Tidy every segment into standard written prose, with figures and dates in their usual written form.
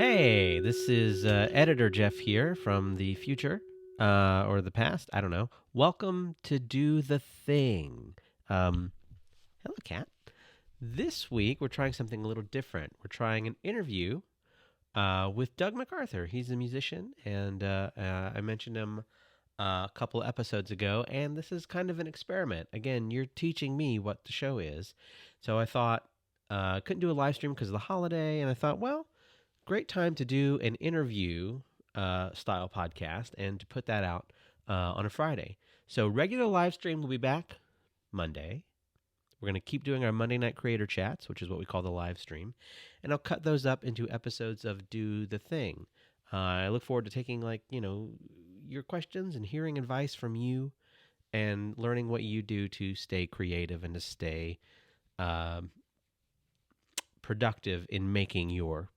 Hey, this is editor Jeff here from the future or the past. I don't know. Welcome to Do the Thing. Hello, Kat. This week we're trying something a little different. We're trying an interview with Doug McArthur. He's a musician, and I mentioned him a couple episodes ago, and this is kind of an experiment. Again, you're teaching me what the show is. So I thought couldn't do a live stream because of the holiday, and I thought, well, great time to do an interview style podcast and to put that out on a Friday. So regular live stream will be back Monday. We're going to keep doing our Monday night creator chats, which is what we call the live stream. And I'll cut those up into episodes of Do the Thing. I look forward to taking your questions and hearing advice from you and learning what you do to stay creative and to stay productive in making your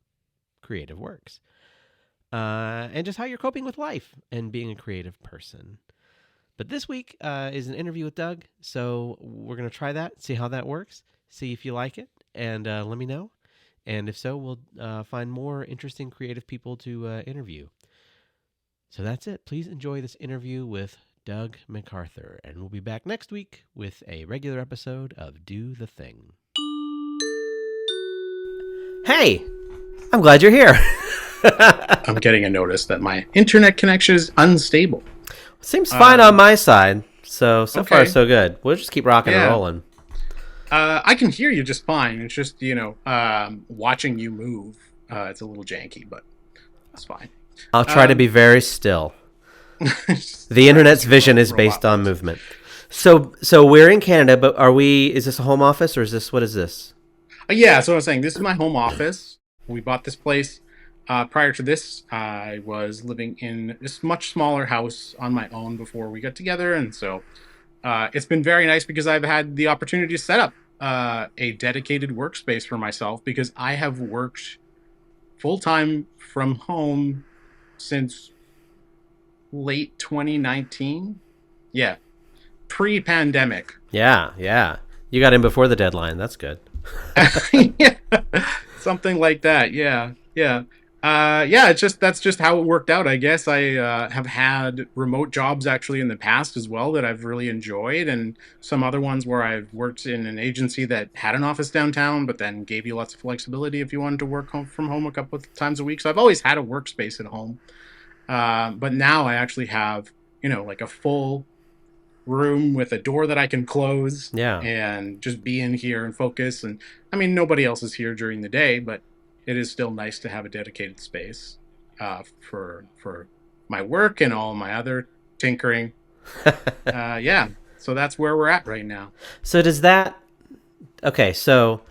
creative works, and just how you're coping with life and being a creative person. But this week is an interview with Doug, so we're going to try that, see how that works, see if you like it, and let me know. And if so, we'll find more interesting creative people to interview. So that's it. Please enjoy this interview with Doug McArthur, and we'll be back next week with a regular episode of Do the Thing. Hey! I'm glad you're here. I'm getting a notice that my internet connection is unstable. Seems fine on my side. So okay. Far, so good. We'll just keep rocking and rolling. I can hear you just fine. It's just, watching you move. It's a little janky, but that's fine. I'll try to be very still. The internet's vision is based on movement. So we're in Canada, but is this a home office or what is this? Yeah, so I was saying, this is my home office. We bought this place. Prior to this, I was living in this much smaller house on my own before we got together. And so it's been very nice because I've had the opportunity to set up a dedicated workspace for myself, because I have worked full-time from home since late 2019. Yeah, pre-pandemic. Yeah. You got in before the deadline. That's good. Yeah. Something like that. Yeah. That's just how it worked out, I guess. I have had remote jobs actually in the past as well that I've really enjoyed, and some other ones where I've worked in an agency that had an office downtown, but then gave you lots of flexibility if you wanted to work from home a couple of times a week. So I've always had a workspace at home, but now I actually have like a full room with a door that I can close, and just be in here and focus. And I mean, nobody else is here during the day, but it is still nice to have a dedicated space for my work and all my other tinkering. So that's where we're at right now. So does that so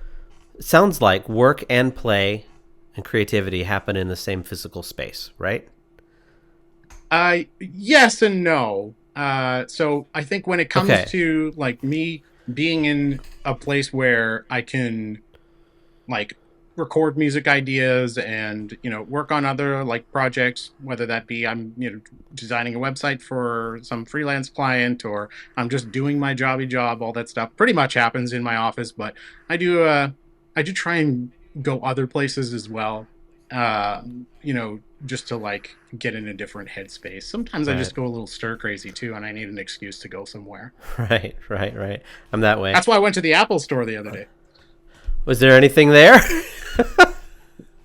it sounds like work and play and creativity happen in the same physical space, right? Yes and no. So I think when it comes to like me being in a place where I can like record music ideas and work on other like projects, whether that be I'm designing a website for some freelance client, or I'm just doing my job, all that stuff pretty much happens in my office. But I do try and go other places as well, just to like get in a different headspace. Sometimes I just go a little stir crazy too, and I need an excuse to go somewhere. Right. I'm that way. That's why I went to the Apple store the other day. Was there anything there?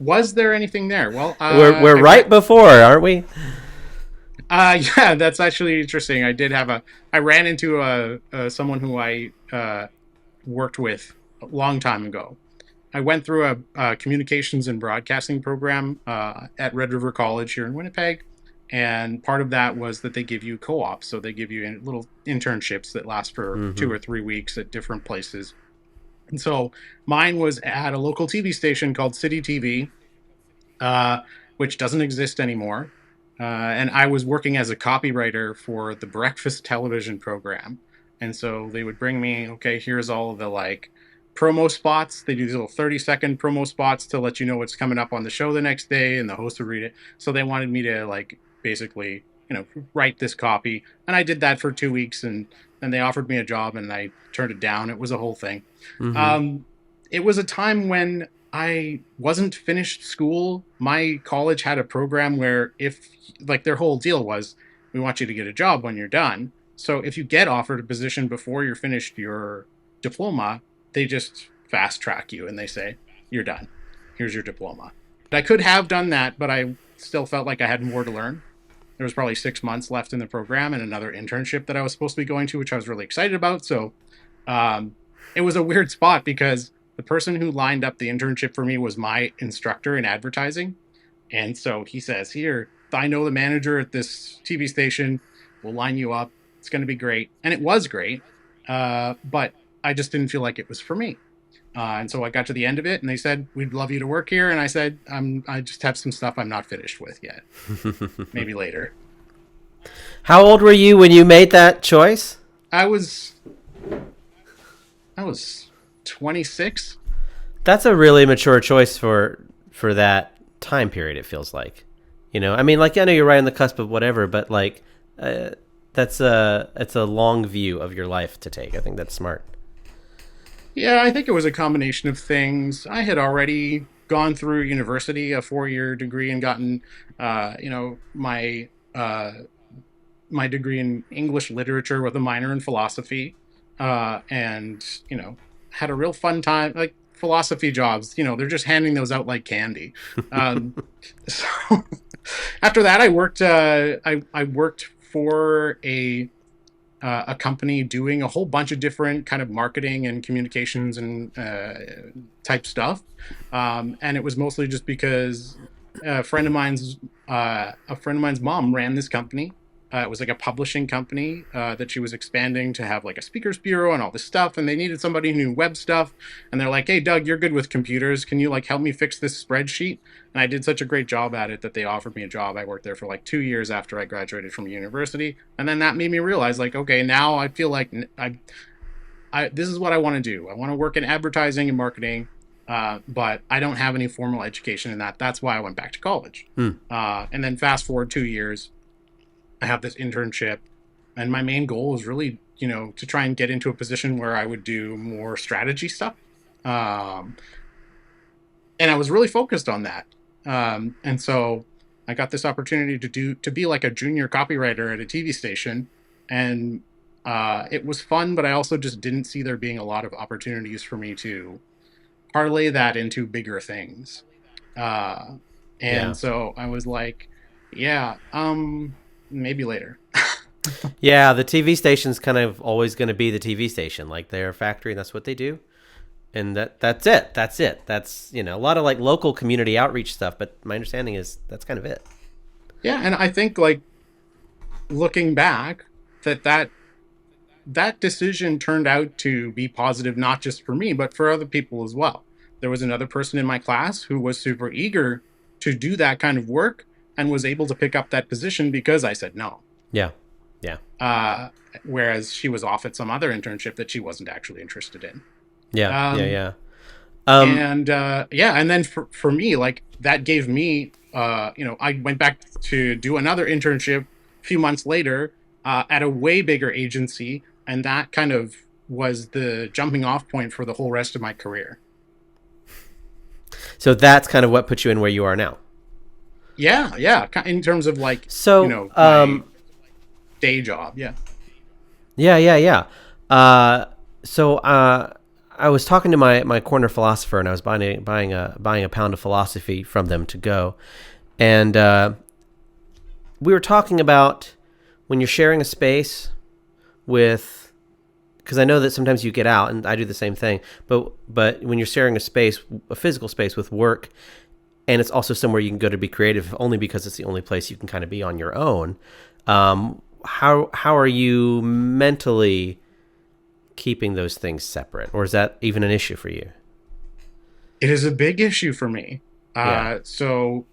Was there anything there? Well, we're right before, aren't we? Yeah, that's actually interesting. I ran into someone who I worked with a long time ago. I went through a communications and broadcasting program at Red River College here in Winnipeg, and part of that was that they give you co-ops, so they give you little internships that last for 2 or 3 weeks at different places. And so mine was at a local TV station called City TV, which doesn't exist anymore. And I was working as a copywriter for the breakfast television program. And so they would bring me, here's all of the like promo spots. They do these little 30-second promo spots to let you know what's coming up on the show the next day, and the host would read it. So they wanted me to like basically, write this copy. And I did that for 2 weeks, and they offered me a job, and I turned it down. It was a whole thing. It was a time when I wasn't finished school. My college had a program where if like their whole deal was we want you to get a job when you're done. So if you get offered a position before you're finished your diploma, they just fast track you and they say, "You're done. Here's your diploma." I could have done that, but I still felt like I had more to learn. There was probably 6 months left in the program and another internship that I was supposed to be going to, which I was really excited about. So um, it was a weird spot because the person who lined up the internship for me was my instructor in advertising. And so he says, "Here, I know the manager at this TV station. We'll line you up. It's going to be great." And it was great. But I just didn't feel like it was for me. And so I got to the end of it and they said, "We'd love you to work here." And I said, I just have some stuff I'm not finished with yet. Maybe later. How old were you when you made that choice? I was, I was 26. That's a really mature choice for that time period. It feels like, I mean, like I know you're right on the cusp of whatever, but like, that's it's a long view of your life to take. I think that's smart. Yeah, I think it was a combination of things. I had already gone through university, a 4-year degree, and gotten, my degree in English literature with a minor in philosophy, and had a real fun time. Like philosophy jobs, they're just handing those out like candy. Um, so after that, I worked. I worked for a company doing a whole bunch of different kind of marketing and communications and type stuff. And it was mostly just because a friend of mine's mom ran this company. It was like a publishing company that she was expanding to have like a speakers bureau and all this stuff. And they needed somebody who knew web stuff. And they're like, "Hey, Doug, you're good with computers. Can you like help me fix this spreadsheet?" And I did such a great job at it that they offered me a job. I worked there for like 2 years after I graduated from university. And then that made me realize like, okay, now I feel like this is what I want to do. I want to work in advertising and marketing. But I don't have any formal education in that. That's why I went back to college. Hmm. And then fast forward 2 years, I have this internship, and my main goal was really, to try and get into a position where I would do more strategy stuff. Um, and I was really focused on that. And so I got this opportunity to be like a junior copywriter at a TV station, and it was fun. But I also just didn't see there being a lot of opportunities for me to parlay that into bigger things. Uh, Yeah. and so I was like, yeah, maybe later. Yeah, the TV station's kind of always going to be the TV station. Like they're a factory, and that's what they do. And that's it. That's it. That's a lot of like local community outreach stuff. But my understanding is that's kind of it. Yeah, and I think like looking back, that decision turned out to be positive not just for me but for other people as well. There was another person in my class who was super eager to do that kind of work and was able to pick up that position because I said no. Yeah. Yeah. Uh, Whereas she was off at some other internship that she wasn't actually interested in. Yeah. Yeah. Um, Yeah. Um, and yeah, and then for me, like that gave me, I went back to do another internship a few months later at a way bigger agency, and that kind of was the jumping off point for the whole rest of my career. so that's kind of what put you in where you are now. Yeah, yeah, in terms of like So, my day job. Yeah. yeah, yeah, yeah. Uh, so I was talking to my corner philosopher, and I was buying a pound of philosophy from them to go, and we were talking about when you're sharing a space with, because I know that sometimes you get out, and I do the same thing. But when you're sharing a space, a physical space with work, and it's also somewhere you can go to be creative, only because it's the only place you can kind of be on your own. How are you mentally keeping those things separate, or is that even an issue for you? It is a big issue for me. Yeah. So,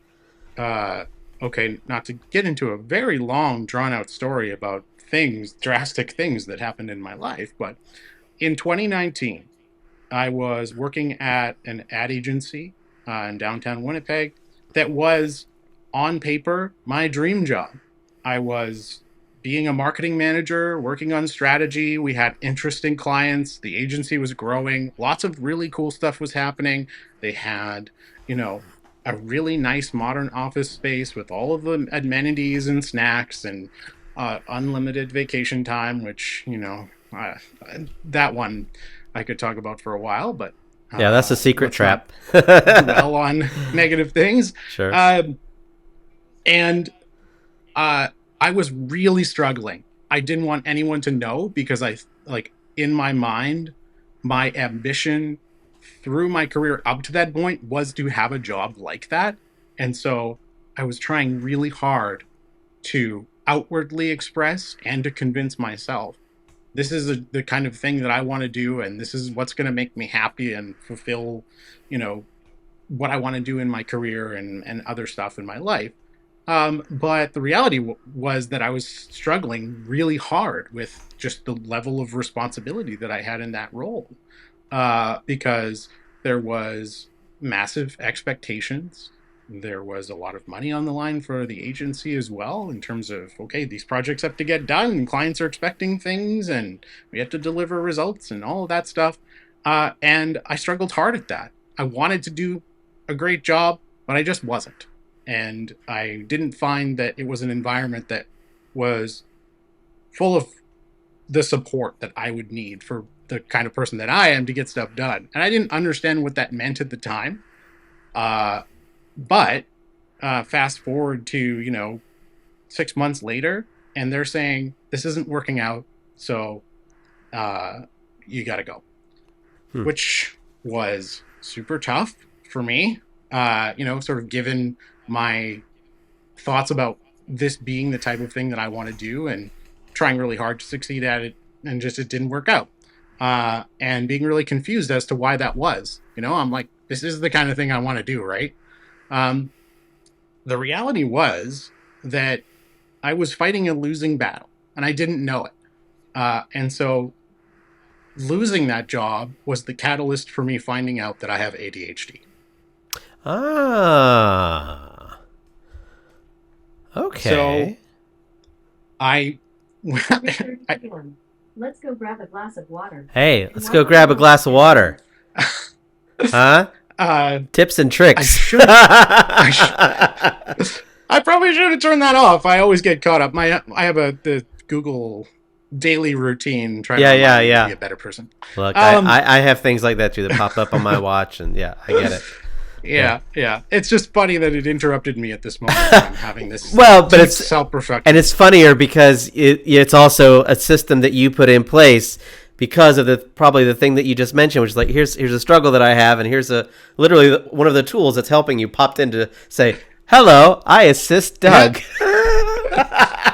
okay, not to get into a very long, drawn out story about drastic things that happened in my life, but in 2019, I was working at an ad agency in downtown Winnipeg that was, on paper, my dream job. I was being a marketing manager, working on strategy. We had interesting clients. The agency was growing. Lots of really cool stuff was happening. They had, you know, a really nice modern office space with all of the amenities and snacks and unlimited vacation time, which, that one I could talk about for a while, but Yeah, that's a secret let's not trap. dwell on negative things. Sure. Um, and uh, I was really struggling. I didn't want anyone to know because in my mind, my ambition through my career up to that point was to have a job like that. And so I was trying really hard to outwardly express and to convince myself this is the kind of thing that I want to do, and this is what's going to make me happy and fulfill, you know, what I want to do in my career and other stuff in my life. But the reality was that I was struggling really hard with just the level of responsibility that I had in that role, because there was massive expectations. There was a lot of money on the line for the agency as well, in terms of, okay, these projects have to get done, and clients are expecting things, and we have to deliver results and all of that stuff. And I struggled hard at that. I wanted to do a great job, but I just wasn't. And I didn't find that it was an environment that was full of the support that I would need for the kind of person that I am to get stuff done. And I didn't understand what that meant at the time. Uh, but fast forward to, 6 months later, and they're saying, this isn't working out. So you got to go, which was super tough for me, sort of given my thoughts about this being the type of thing that I want to do and trying really hard to succeed at it, and just it didn't work out. And being really confused as to why that was. I'm like, this is the kind of thing I want to do, right? The reality was that I was fighting a losing battle, and I didn't know it. And so losing that job was the catalyst for me finding out that I have ADHD. Ah. So Okay. I, I Let's go grab a glass of water. Hey, let's go grab a glass of water. Huh? Tips and I tricks. should. I probably should have turned that off. I always get caught up. I have the Google daily routine trying to remind me to be a better person. Look, I have things like that too that pop up on my watch, and yeah, I get it. Yeah. It's just funny that it interrupted me at this moment. I'm having this but it's self-reflection. And it's funnier because it's also a system that you put in place because of probably the thing that you just mentioned, which is like, here's a struggle that I have, and here's literally one of the tools that's helping you popped in to say, hello, I assist Doug.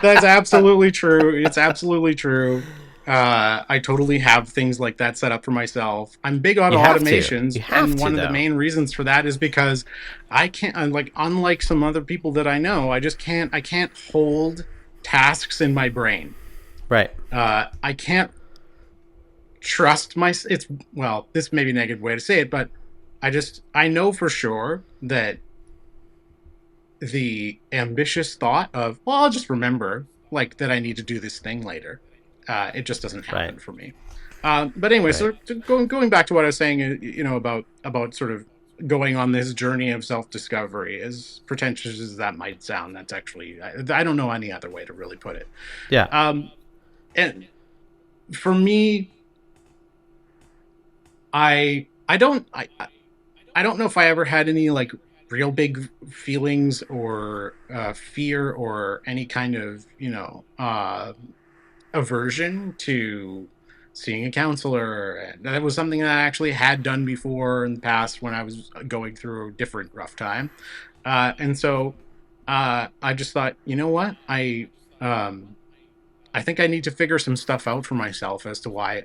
That's absolutely true. It's absolutely true. I totally have things like that set up for myself. I'm big on automations, and one of the main reasons for that is because I can't, unlike some other people that I know, I can't hold tasks in my brain. Right. I can't trust this may be a negative way to say it, but I know for sure that the ambitious thought of, well, I'll just remember that I need to do this thing later. It just doesn't happen for me. But anyway, so going back to what I was saying, about sort of going on this journey of self-discovery, as pretentious as that might sound, that's actually, I don't know any other way to really put it. Yeah. And for me, I don't know if I ever had any real big feelings or fear or any kind of aversion to seeing a counselor. And that was something that I actually had done before in the past when I was going through a different rough time. And so I just thought, you know what? I think I need to figure some stuff out for myself as to why,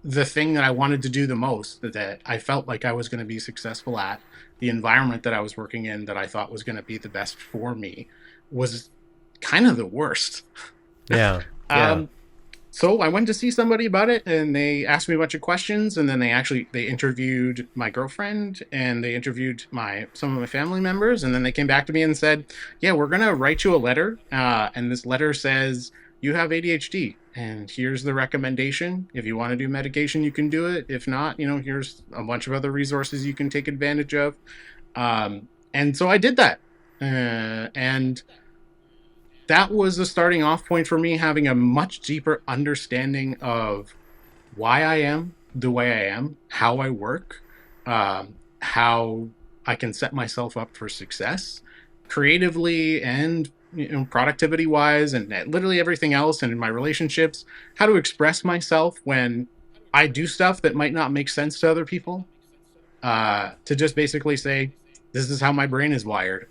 the thing that I wanted to do the most, that I felt like I was going to be successful at, the environment that I was working in that I thought was going to be the best for me, was kind of the worst. Yeah. So I went to see somebody about it, and they asked me a bunch of questions, and then they interviewed my girlfriend, and they interviewed my some of my family members, and then they came back to me and said, "Yeah, we're gonna write you a letter, and this letter says you have ADHD, and here's the recommendation. If you want to do medication, you can do it. If not, here's a bunch of other resources you can take advantage of." And so I did that, and that was the starting off point for me having a much deeper understanding of why I am the way I am, how I work, how I can set myself up for success creatively and productivity wise, and literally everything else, and in my relationships, how to express myself when I do stuff that might not make sense to other people, to just basically say, this is how my brain is wired,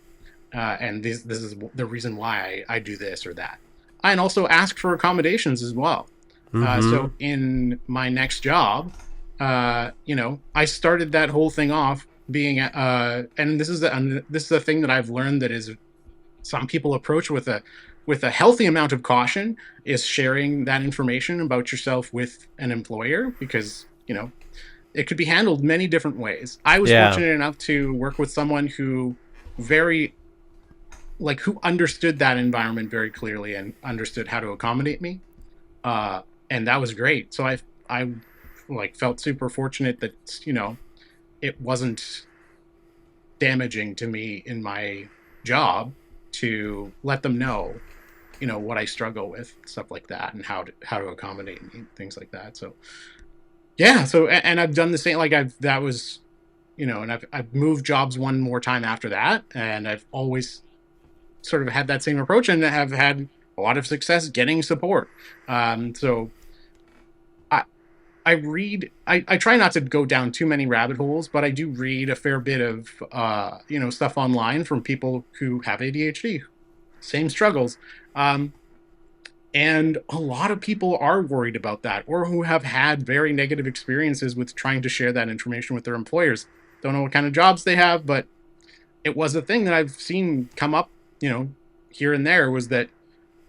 and this is the reason why I do this or that. And also ask for accommodations as well. Mm-hmm. So in my next job, I started that whole thing off being, and this is the thing that I've learned that is some people approach with a healthy amount of caution, is sharing that information about yourself with an employer, because it could be handled many different ways. I was Yeah. fortunate enough to work with someone who very who understood that environment very clearly and understood how to accommodate me, uh and that was great. So I felt super fortunate that it wasn't damaging to me in my job to let them know what I struggle with, stuff like that, and how to accommodate me, things like that. So yeah, so and I've done the same, like I've that was and I've moved jobs one more time after that, and I've always sort of had that same approach and have had a lot of success getting support. So I I try not to go down too many rabbit holes, but I do read a fair bit of stuff online from people who have ADHD, same struggles. Um, and a lot of people are worried about that, or who have had very negative experiences with trying to share that information with their employers. Don't know what kind of jobs they have, but it was a thing that I've seen come up, here and there, was that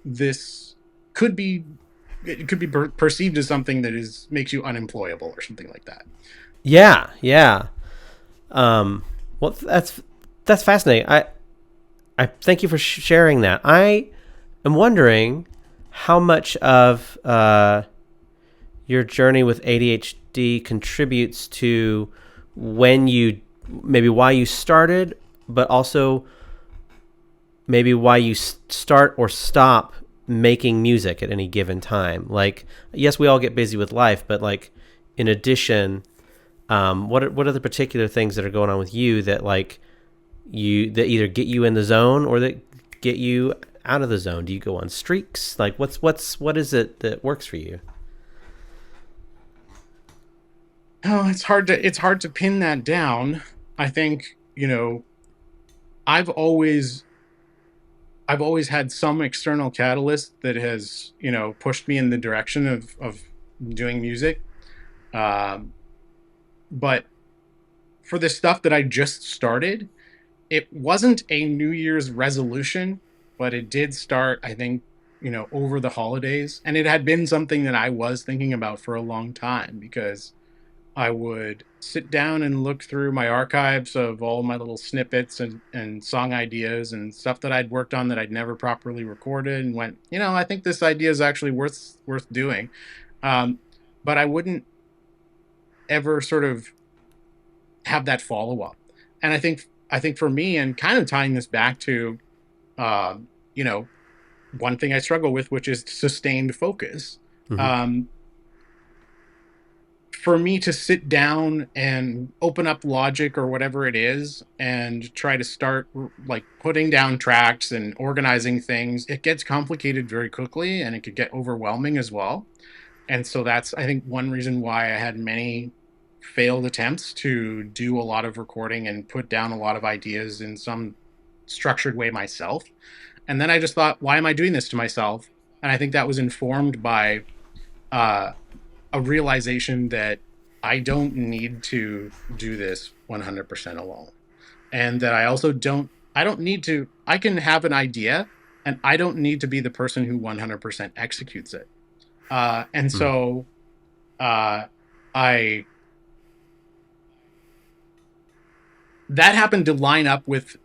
this could be it could be perceived as something that is makes you unemployable or something like that. Yeah. Yeah. Well, that's fascinating. I thank you for sharing that. I am wondering how much of your journey with ADHD contributes to when you maybe why you started, but also maybe why you start or stop making music at any given time. Like, yes, we all get busy with life, but like, in addition, what are the particular things that are going on with you that that either get you in the zone or that get you out of the zone? Do you go on streaks? Like, what is it that works for you? Oh, it's hard to pin that down. I think I've always I've always had some external catalyst that has pushed me in the direction of doing music. Um, but for the stuff that I just started, it wasn't a New Year's resolution, but it did start, I think, over the holidays. And it had been something that I was thinking about for a long time, because I would sit down and look through my archives of all my little snippets and song ideas and stuff that I'd worked on that I'd never properly recorded, and went, I think this idea is actually worth doing. Um, but I wouldn't ever sort of have that follow up. And I think for me, and kind of tying this back to um, you know, one thing I struggle with, which is sustained focus. Mm-hmm. Um, for me to sit down and open up Logic or whatever it is and try to start like putting down tracks and organizing things, it gets complicated very quickly, and it could get overwhelming as well. And so that's, I think, one reason why I had many failed attempts to do a lot of recording and put down a lot of ideas in some structured way myself. And then I just thought, why am I doing this to myself? And I think that was informed by uh, a realization that I don't need to do this 100% alone. And that I don't need to, I can have an idea, and I don't need to be the person who 100% executes it. And so I that happened to line up with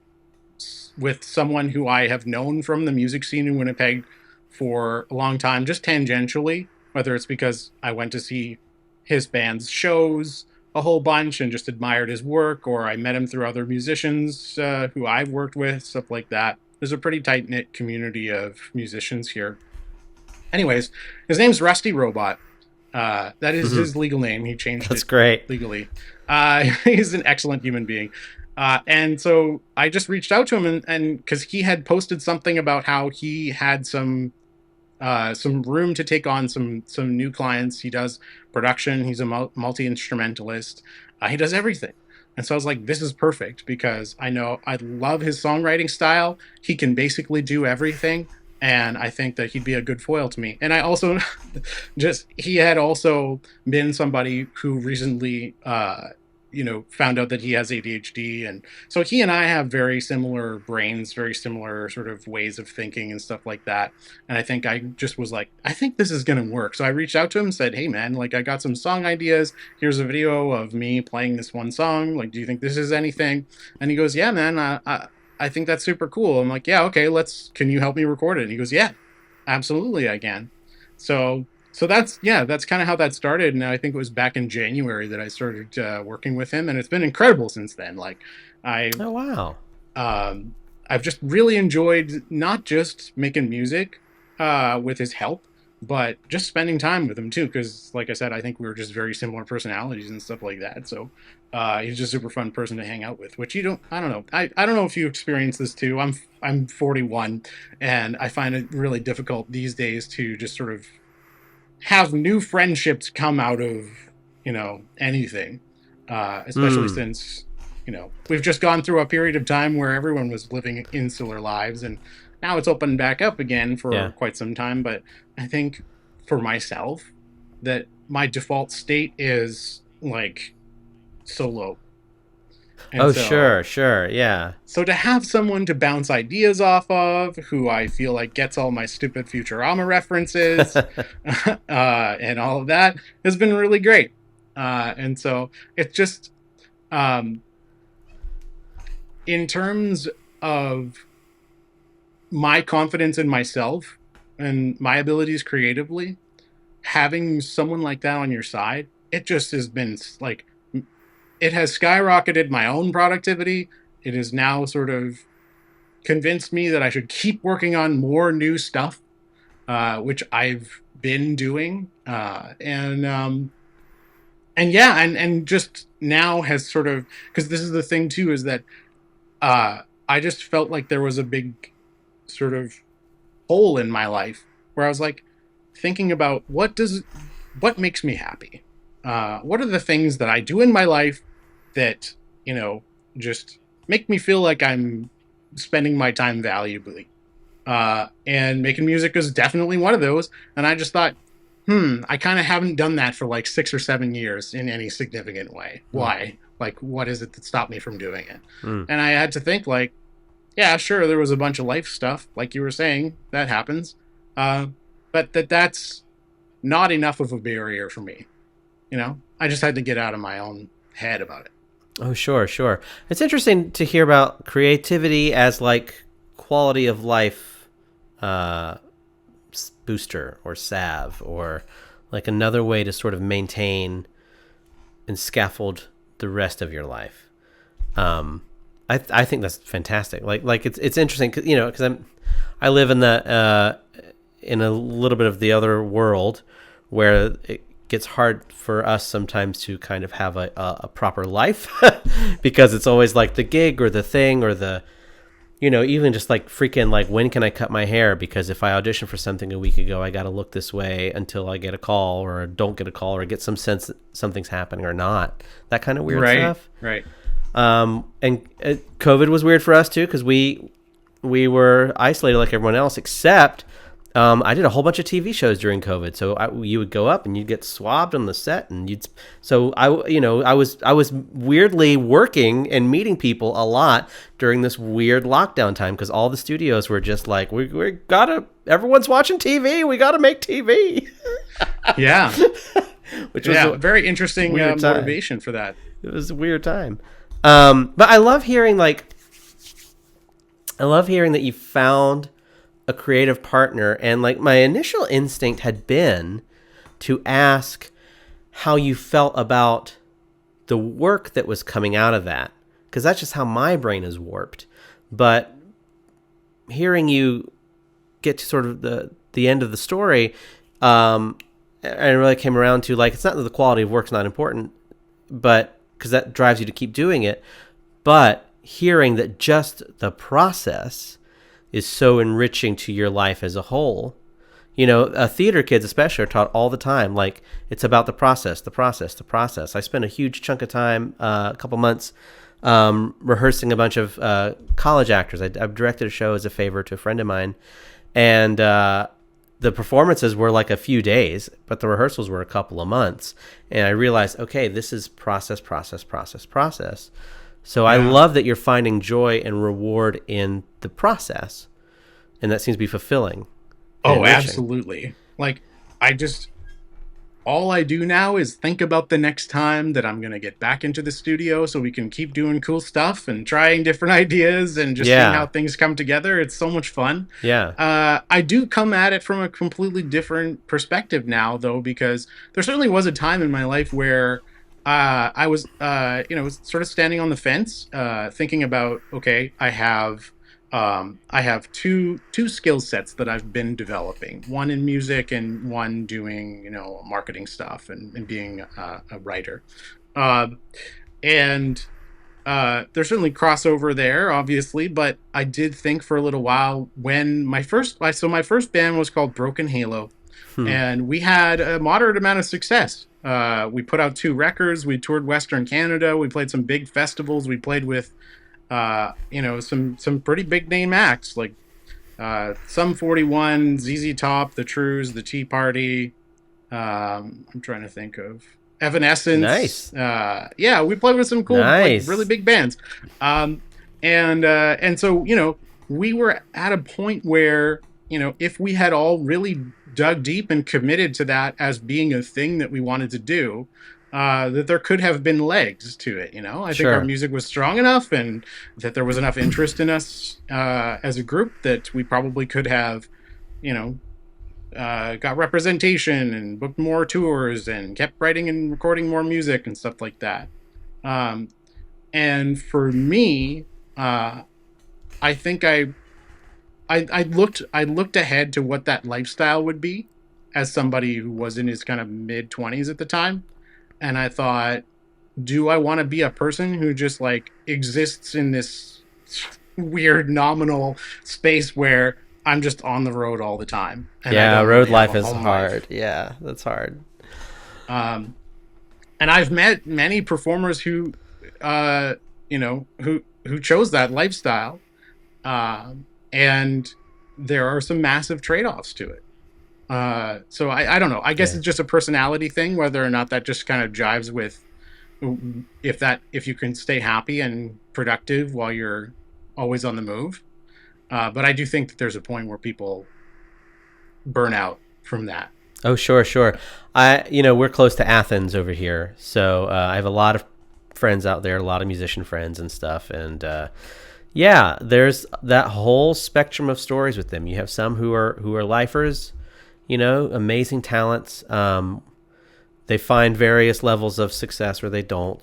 someone who I have known from the music scene in Winnipeg for a long time, just tangentially, whether it's because I went to see his band's shows a whole bunch and just admired his work, or I met him through other musicians who I've worked with, stuff like that. There's a pretty tight-knit community of musicians here. Anyways, his name's Rusty Robot. That is his legal name. He changed That's it great. legally. He's an excellent human being. And so I just reached out to him and because he had posted something about how he had some room to take on some new clients. He does production. He's a multi-instrumentalist. He does everything. And so I was like, this is perfect because I love his songwriting style. He can basically do everything. And I think that he'd be a good foil to me. And I also he had also been somebody who recently, found out that he has ADHD. And so he and I have very similar brains, very similar sort of ways of thinking and stuff like that. And I think I just was like, I think this is going to work. So I reached out to him and said, hey man, like I got some song ideas. Here's a video of me playing this one song. Like, do you think this is anything? And he goes, yeah, man, I think that's super cool. I'm like, yeah, okay, can you help me record it? And he goes, yeah, absolutely I can. So that's kind of how that started. And I think it was back in January that I started working with him, and it's been incredible since then. Like Oh, wow. I've just really enjoyed not just making music with his help, but just spending time with him too. Because like I said, I think we were just very similar personalities and stuff like that. So he's just a super fun person to hang out with, which I don't know. I don't know if you experience this too. I'm 41 and I find it really difficult these days to just sort of have new friendships come out of, anything, especially since, we've just gone through a period of time where everyone was living insular lives and now it's opened back up again for quite some time. But I think for myself that my default state is like solo. And sure. Yeah. So to have someone to bounce ideas off of, who I feel like gets all my stupid Futurama references and all of that, has been really great. And so it's just, in terms of my confidence in myself and my abilities creatively, having someone like that on your side, it just has been like, it has skyrocketed my own productivity. It has now sort of convinced me that I should keep working on more new stuff, which I've been doing. And just now has sort of, because this is the thing too, is that I just felt like there was a big sort of hole in my life where I was like thinking about what makes me happy? What are the things that I do in my life that, just make me feel like I'm spending my time valuably? And making music is definitely one of those. And I just thought, I kind of haven't done that for like 6 or 7 years in any significant way. Why? Like, what is it that stopped me from doing it? And I had to think like, yeah, sure, there was a bunch of life stuff, like you were saying, that happens. But that's not enough of a barrier for me. I just had to get out of my own head about it. Oh, sure. It's interesting to hear about creativity as like quality of life booster or salve, or like another way to sort of maintain and scaffold the rest of your life. I think that's fantastic. Like it's interesting, because I live in in a little bit of the other world where it gets hard for us sometimes to kind of have a proper life because it's always like the gig or the thing or the, even just like freaking like, when can I cut my hair? Because if I audition for something a week ago, I got to look this way until I get a call or don't get a call or get some sense that something's happening or not. That kind of weird stuff. Right. And COVID was weird for us too, because we were isolated like everyone else, except I did a whole bunch of TV shows during COVID. So you would go up and you'd get swabbed on the set, and I was weirdly working and meeting people a lot during this weird lockdown time because all the studios were just like, everyone's watching TV. We gotta make TV. Yeah. Which was a very interesting motivation for that. It was a weird time. But I love hearing that you found a creative partner, and like my initial instinct had been to ask how you felt about the work that was coming out of that, because that's just how my brain is warped. But hearing you get to sort of the end of the story, I really came around to, like, it's not that the quality of work's not important, but because that drives you to keep doing it, but hearing that just the process is so enriching to your life as a whole. Theater kids especially are taught all the time, like, it's about the process, the process, the process. I spent a huge chunk of time, a couple months, rehearsing a bunch of college actors. I've directed a show as a favor to a friend of mine, and the performances were like a few days, but the rehearsals were a couple of months. And I realized, okay, this is process, process, process, process. So I love that you're finding joy and reward in the process, and that seems to be fulfilling. Oh, absolutely. Like, all I do now is think about the next time that I'm going to get back into the studio so we can keep doing cool stuff and trying different ideas and just seeing how things come together. It's so much fun. Yeah. I do come at it from a completely different perspective now, though, because there certainly was a time in my life where I was, sort of standing on the fence, thinking about, okay, I have two skill sets that I've been developing, one in music and one doing, marketing stuff and being a writer. And there's certainly crossover there, obviously, but I did think for a little while when my first band was called Broken Halo. And we had a moderate amount of success. We put out 2 records. We toured Western Canada. We played some big festivals. We played with, some pretty big name acts like Sum 41, ZZ Top, The Trues, The Tea Party. I'm trying to think of Evanescence. Nice. We played with some cool, like, really big bands. And so, we were at a point where, if we had all really dug deep and committed to that as being a thing that we wanted to do, that there could have been legs to it. I think our music was strong enough and that there was enough interest in us as a group that we probably could have, got representation and booked more tours and kept writing and recording more music and stuff like that. And for me, I think I looked ahead to what that lifestyle would be as somebody who was in his kind of mid-20s at the time. And I thought, do I want to be a person who just, like, exists in this weird nominal space where I'm just on the road all the time? And road life is hard. Yeah, that's hard. And I've met many performers who chose that lifestyle. And there are some massive trade-offs to it. So I don't know. I guess it's just a personality thing, whether or not that just kind of jives with if you can stay happy and productive while you're always on the move. But I do think that there's a point where people burn out from that. Oh, sure. We're close to Athens over here. So I have a lot of friends out there, a lot of musician friends and stuff. And there's that whole spectrum of stories with them. You have some who are lifers, amazing talents. They find various levels of success or they don't,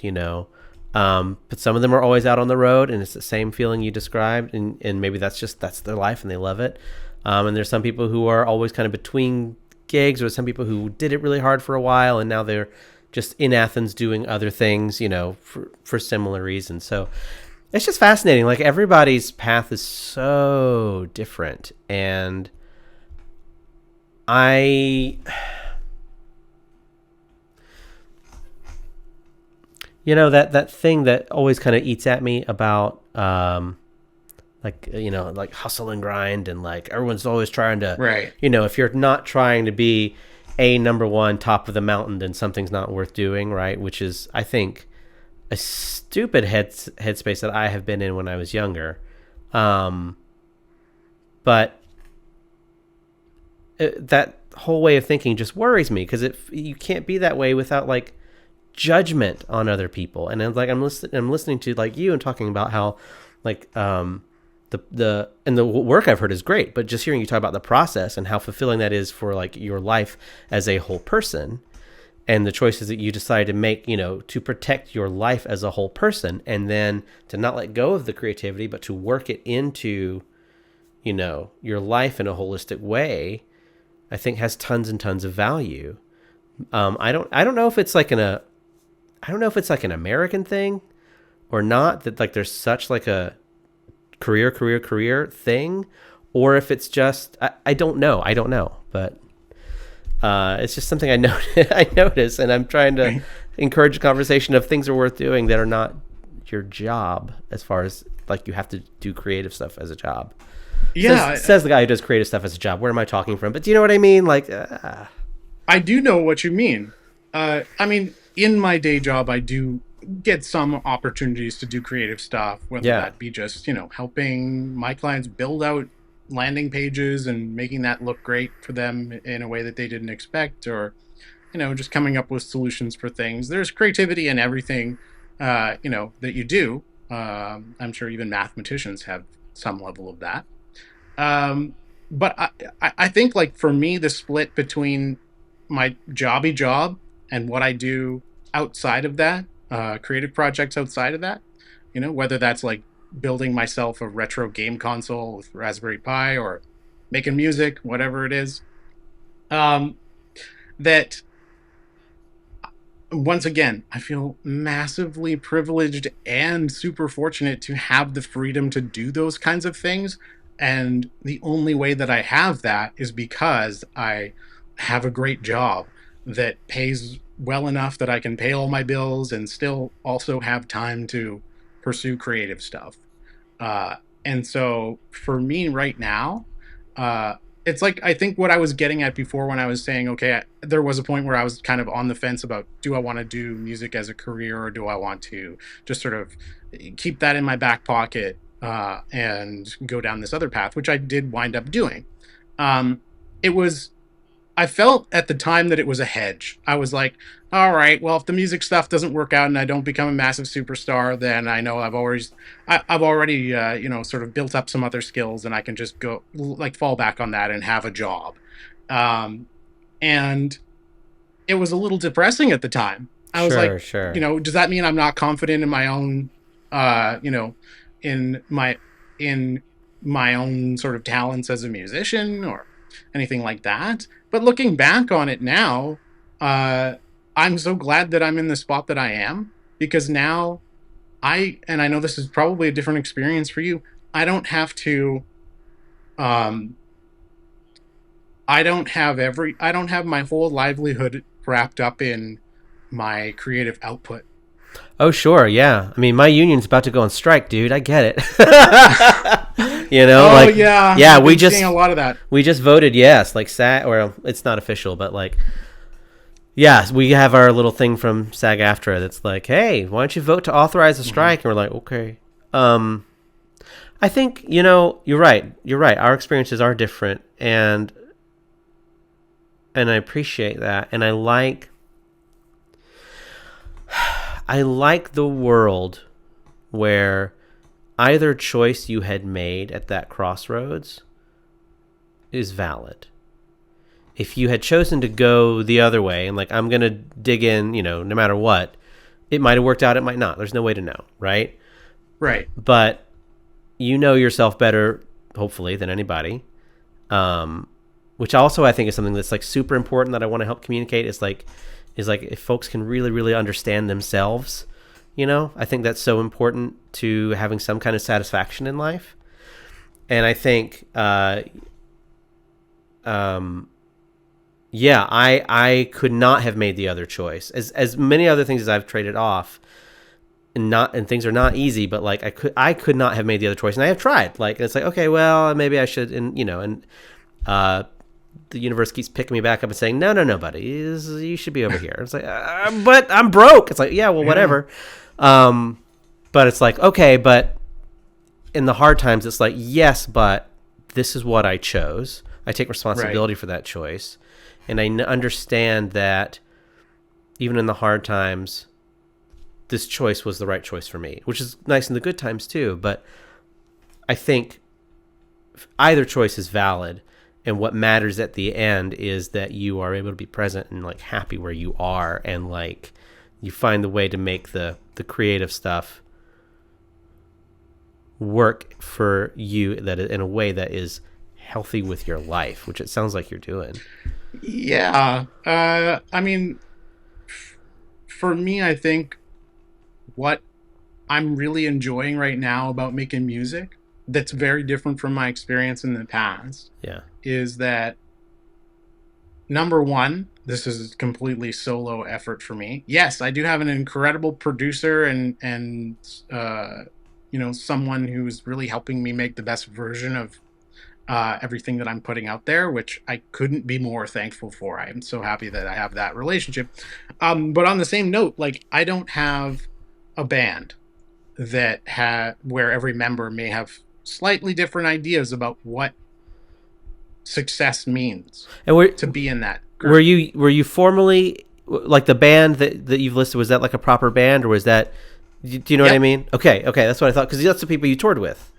but some of them are always out on the road, and it's the same feeling you described, and maybe that's their life and they love it. And there's some people who are always kind of between gigs, or some people who did it really hard for a while and now they're just in Athens doing other things, for similar reasons. So it's just fascinating. Like, everybody's path is so different, and that thing that always kind of eats at me about like, like hustle and grind, and like everyone's always trying to, Right. if you're not trying to be a number one top of the mountain, then something's not worth doing, right? Which is, I think, a stupid headspace that I have been in when I was younger. But that whole way of thinking just worries me, because you can't be that way without like judgment on other people. And like I'm listening to like you and talking about how like the work I've heard is great, but just hearing you talk about the process and how fulfilling that is for like your life as a whole person, and the choices that you decide to make, to protect your life as a whole person, and then to not let go of the creativity, but to work it into, your life in a holistic way, I think has tons and tons of value. I don't know if it's like I don't know if it's like an American thing or not, that like there's such like a career thing, or if it's just, I don't know, but it's just something I notice, and I'm trying to encourage a conversation of things are worth doing that are not your job, as far as like you have to do creative stuff as a job. Yeah. Says the guy who does creative stuff as a job. Where am I talking from? But do you know what I mean? Like, I do know what you mean. I mean, in my day job, I do get some opportunities to do creative stuff, whether Yeah. that be just, helping my clients build out landing pages and making that look great for them in a way that they didn't expect, or, just coming up with solutions for things. There's creativity in everything, that you do. I'm sure even mathematicians have some level of that. But I think, like, for me, the split between my jobby job and what I do outside of that, creative projects outside of that, whether that's like building myself a retro game console with Raspberry Pi, or making music, whatever it is, that once again, I feel massively privileged and super fortunate to have the freedom to do those kinds of things. And the only way that I have that is because I have a great job that pays well enough that I can pay all my bills and still also have time to pursue creative stuff. Uh, and so for me right now, it's like, I think what I was getting at before when I was saying, okay, there was a point where I was kind of on the fence about, do I want to do music as a career, or do I want to just sort of keep that in my back pocket, and go down this other path, which I did wind up doing. It was, I felt at the time that it was a hedge. I was like, all right, well, if the music stuff doesn't work out and I don't become a massive superstar, then I know I've already, sort of built up some other skills, and I can just go like fall back on that and have a job. And it was a little depressing at the time. I was like, sure. Does that mean I'm not confident in my own, in my own sort of talents as a musician or anything like that? But looking back on it now, I'm so glad that I'm in the spot that I am, because now and I know this is probably a different experience for you, I don't have to, I don't have my whole livelihood wrapped up in my creative output. Oh, sure. Yeah. I mean, my union's about to go on strike, dude. I get it. Oh, yeah. Yeah, I've been seeing a lot of that. We just voted yes, like or it's not official, but like, yeah, we have our little thing from SAG-AFTRA that's like, hey, why don't you vote to authorize a strike? And we're like, okay. I think, you're right. Our experiences are different, and I appreciate that. And I like the world where either choice you had made at that crossroads is valid. If you had chosen to go the other way and like, I'm going to dig in, no matter what, it might have worked out, it might not. There's no way to know, right? Right. But you know yourself better, hopefully, than anybody. Which also I think is something that's like super important that I want to help communicate, is like if folks can really, really understand themselves, I think that's so important to having some kind of satisfaction in life. And I think, yeah, I could not have made the other choice. As many other things as I've traded off, and things are not easy, but like I could not have made the other choice, and I have tried. Like it's like, okay, well, maybe I should, and uh, the universe keeps picking me back up and saying, no, buddy, you should be over here. It's like, but I'm broke. It's like, yeah, well, whatever. But it's like, okay, but in the hard times, it's like, yes, but this is what I chose. I take responsibility for that choice, and I understand that even in the hard times, this choice was the right choice for me, which is nice in the good times too. But I think either choice is valid, and what matters at the end is that you are able to be present and like happy where you are, and like you find the way to make the creative stuff work for you that in a way that is healthy with your life, which it sounds like you're doing. Yeah. I mean, for me, I think what I'm really enjoying right now about making music that's very different from my experience in the past Yeah. is that number one, this is completely solo effort for me. Yes, I do have an incredible producer and someone who's really helping me make the best version of everything that I'm putting out there, which I couldn't be more thankful for. I am so happy that I have that relationship. But on the same note, like I don't have a band where every member may have slightly different ideas about what success means And to be in that group. were you formally like the band that you've listed? Was that like a proper band, or was that? Do you know what I mean? Okay, that's what I thought, because that's the people you toured with.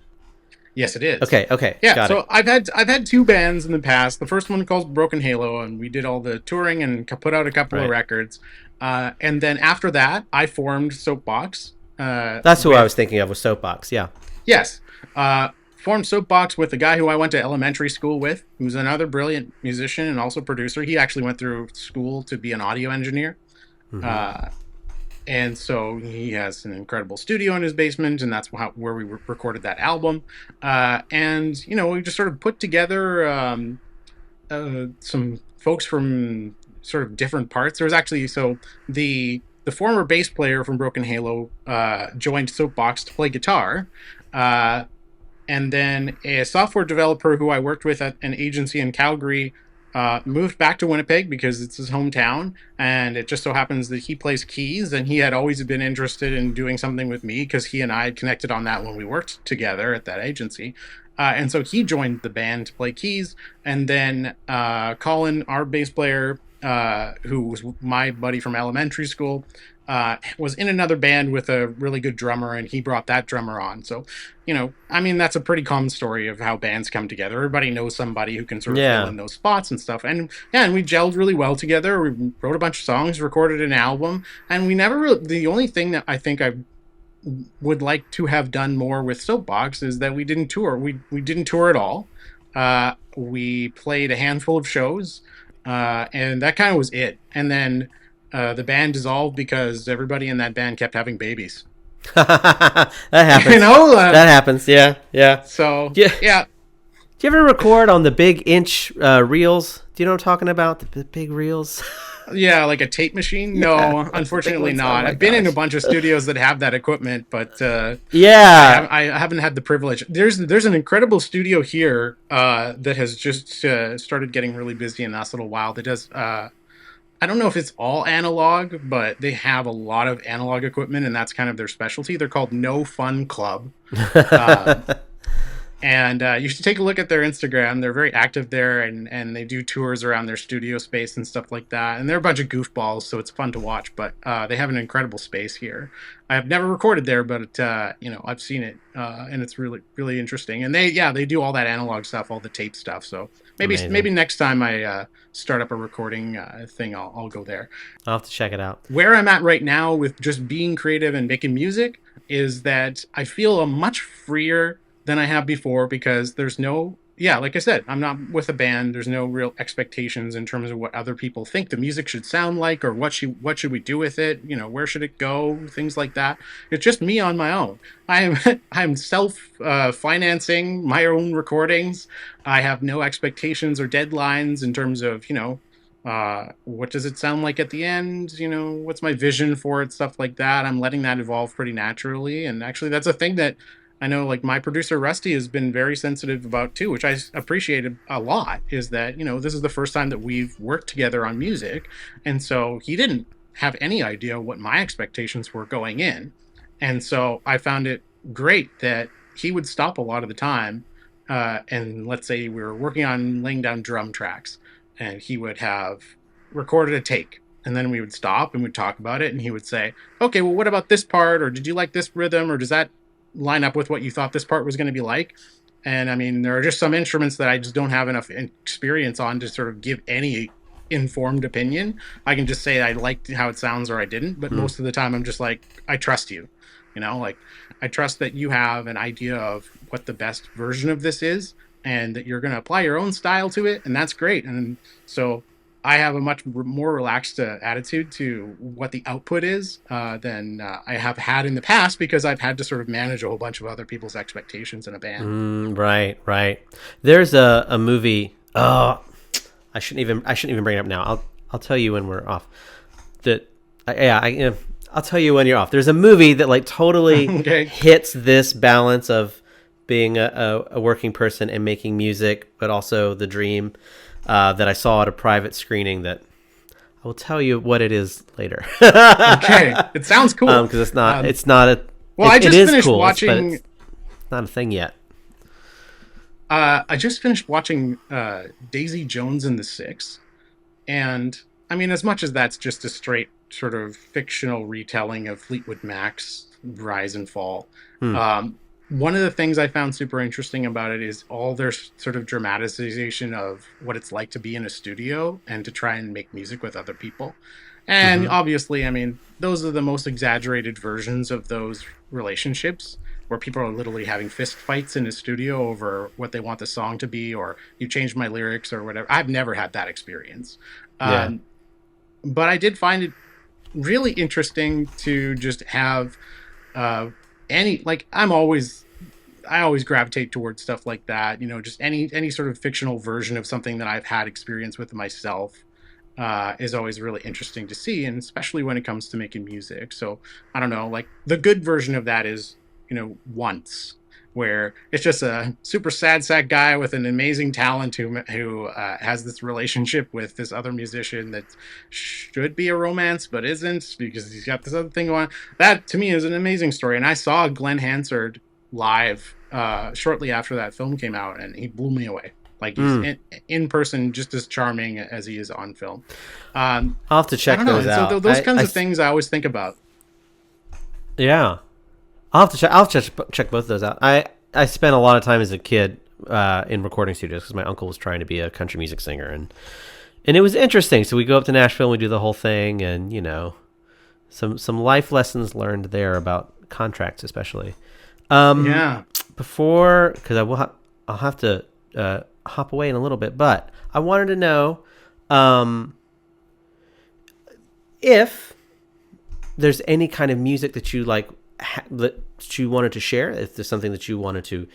Yes, it is. Okay, Yeah, got so it. I've had two bands in the past. The first one called Broken Halo, and we did all the touring and put out a couple of records. And then after that, I formed Soapbox. That's who I was thinking of, was Soapbox. Yeah. Yes. Formed Soapbox with a guy who I went to elementary school with, who's another brilliant musician and also producer. He actually went through school to be an audio engineer. Mm-hmm. And so he has an incredible studio in his basement, and that's where we recorded that album. And, we just sort of put together some folks from sort of different parts. There was actually, the former bass player from Broken Halo joined Soapbox to play guitar. And then a software developer who I worked with at an agency in Calgary moved back to Winnipeg because it's his hometown, and it just so happens that he plays keys, and he had always been interested in doing something with me because he and I had connected on that when we worked together at that agency. And so he joined the band to play keys, and then Colin, our bass player, who was my buddy from elementary school, was in another band with a really good drummer, and he brought that drummer on. So, that's a pretty common story of how bands come together. Everybody knows somebody who can sort of fill in those spots and stuff. And we gelled really well together. We wrote a bunch of songs, recorded an album, and we never the only thing that I think I would like to have done more with Soapbox is that we didn't tour. We didn't tour at all. We played a handful of shows, and that kind of was it. And then the band dissolved because everybody in that band kept having babies. That happens. That happens. Yeah. So yeah. Do you ever record on the big inch reels? Do you know what I'm talking about? The big reels. Yeah, like a tape machine? No, unfortunately not. I've been in a bunch of studios that have that equipment, but I haven't had the privilege. There's an incredible studio here that has just started getting really busy in the last little while. That does. I don't know if it's all analog, but they have a lot of analog equipment, and that's kind of their specialty. They're called No Fun Club. And you should take a look at their Instagram. They're very active there, and they do tours around their studio space and stuff like that. And they're a bunch of goofballs, so it's fun to watch. But they have an incredible space here. I have never recorded there, but I've seen it, and it's really, really interesting. And they do all that analog stuff, all the tape stuff. So maybe next time I start up a recording thing, I'll go there. I'll have to check it out. Where I'm at right now with just being creative and making music is that I feel much freer than I have before, because there's like I said, I'm not with a band. There's no real expectations in terms of what other people think the music should sound like, or what should we do with it? Where should it go? Things like that. It's just me on my own. I'm self financing my own recordings. I have no expectations or deadlines in terms of What does it sound like at the end? What's my vision for it? Stuff like that. I'm letting that evolve pretty naturally. And actually, that's a thing that I know, like, my producer Rusty has been very sensitive about too, which I appreciated a lot. Is that this is the first time that we've worked together on music, and so he didn't have any idea what my expectations were going in, and so I found it great that he would stop a lot of the time, and let's say we were working on laying down drum tracks, and he would have recorded a take, and then we would stop and we'd talk about it, and he would say, okay, well, what about this part, or did you like this rhythm, or does that line up with what you thought this part was going to be like? And I mean, there are just some instruments that I just don't have enough experience on to sort of give any informed opinion. I can just say I liked how it sounds or I didn't, but most of the time I'm just like, I trust you. Like, I trust that you have an idea of what the best version of this is, and that you're going to apply your own style to it, and that's great. And so I have a much more relaxed attitude to what the output is than I have had in the past, because I've had to sort of manage a whole bunch of other people's expectations in a band. Right. There's a movie. Oh, I shouldn't even bring it up now. I'll tell you when we're off. I'll tell you when you're off. There's a movie that like totally Okay. hits this balance of being a working person and making music, but also the dream that I saw at a private screening that I will tell you what it is later. Okay. It sounds cool. Because it's not a. Well, I just it is finished cool, watching. but it's not a thing yet. I just finished watching Daisy Jones and the Six, and I mean, as much as that's just a straight sort of fictional retelling of Fleetwood Mac's rise and fall, one of the things I found super interesting about it is all their sort of dramatization of what it's like to be in a studio and to try and make music with other people. And obviously, I mean, those are the most exaggerated versions of those relationships, where people are literally having fist fights in a studio over what they want the song to be, or you changed my lyrics or whatever. I've never had that experience. Yeah. But I did find it really interesting to just have I always gravitate towards stuff like that, just any sort of fictional version of something that I've had experience with myself is always really interesting to see, and especially when it comes to making music. So I don't know, like, the good version of that is Once, where it's just a super sad sack guy with an amazing talent who has this relationship with this other musician that should be a romance but isn't, because he's got this other thing going on. That to me is an amazing story, and I saw Glenn Hansard live shortly after that film came out, and he blew me away. Like, he's in person just as charming as he is on film. I'll have to check those out. So those kinds of things I always think about. Yeah. I'll have to check both of those out. I spent a lot of time as a kid in recording studios because my uncle was trying to be a country music singer, and it was interesting. So we go up to Nashville and we do the whole thing, and some life lessons learned there about contracts, especially. Yeah. Before, because I'll have to hop away in a little bit, but I wanted to know if there's any kind of music that you like that you wanted to share, if there's something that you wanted to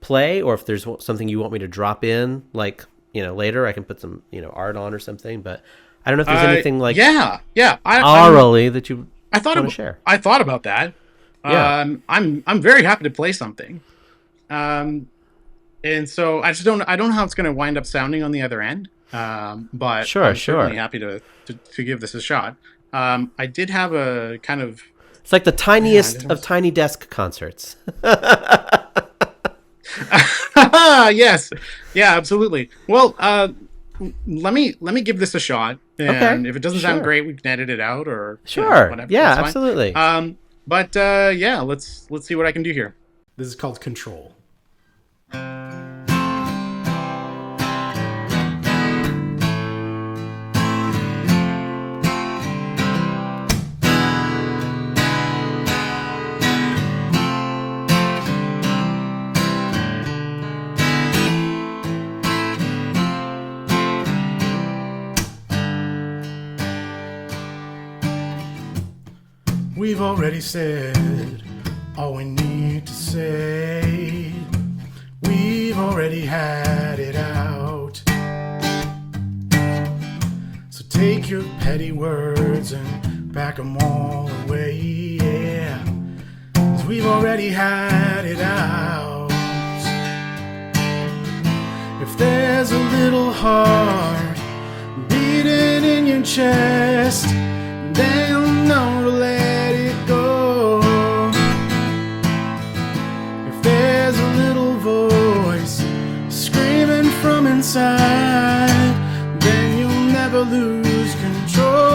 play, or if there's something you want me to drop in, like later I can put some art on or something. But I don't know if there's anything like orally that you want to share. I thought about that. Yeah. I'm very happy to play something, and so I don't know how it's going to wind up sounding on the other end. But I'm certainly happy to give this a shot. I did have a kind of. It's like the tiniest of tiny desk concerts. Yes. Yeah, absolutely. Well, let me give this a shot. And if it doesn't sound great, we can edit it out or whatever. Yeah, absolutely. But let's see what I can do here. This is called Control. We've already said all we need to say. We've already had it out. take your petty words and pack them all away, yeah. 'Cause we've already had it out. If there's a little heart beating in your chest, then you'll know to let it go. If there's a little voice screaming from inside, then you'll never lose control.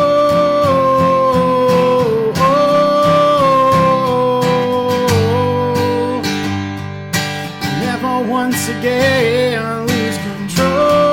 Never once again lose control.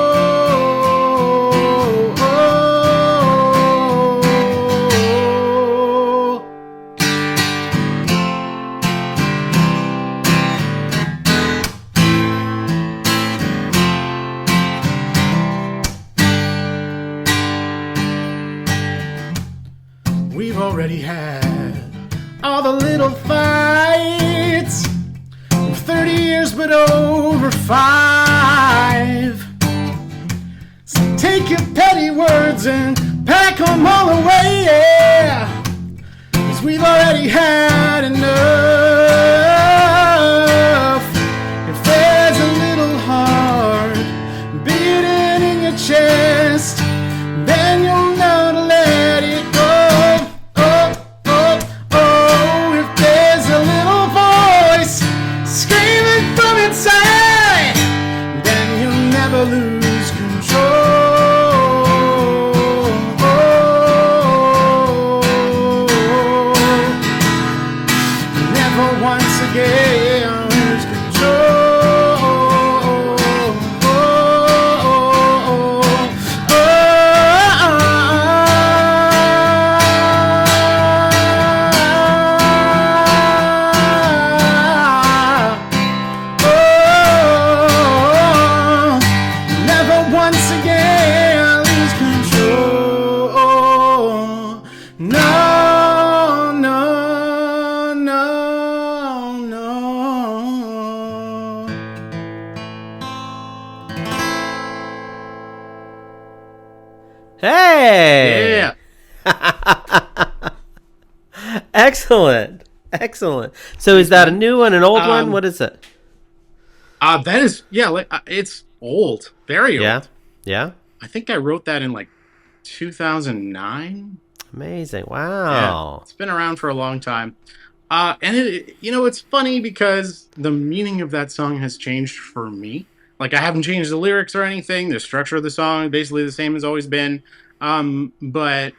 We've already had all the little fights, 30 years but over 5. So take your petty words and pack them all away, yeah. 'Cause we've already had enough. If there's a little heart beating in your chest, then you'll know to let it go. If there's a little voice screaming from inside, then you'll never lose control. Never once again lose Hey! Yeah. Excellent. Excellent. So is that a new one, an old one? What is it? That is, yeah, it's old, very old. Yeah. Yeah. I think I wrote that in like 2009. Amazing. Yeah, Wow. it's been around for a long time. And it's funny because the meaning of that song has changed for me. Like, I haven't changed the lyrics or anything. The structure of the song is basically the same as always been. But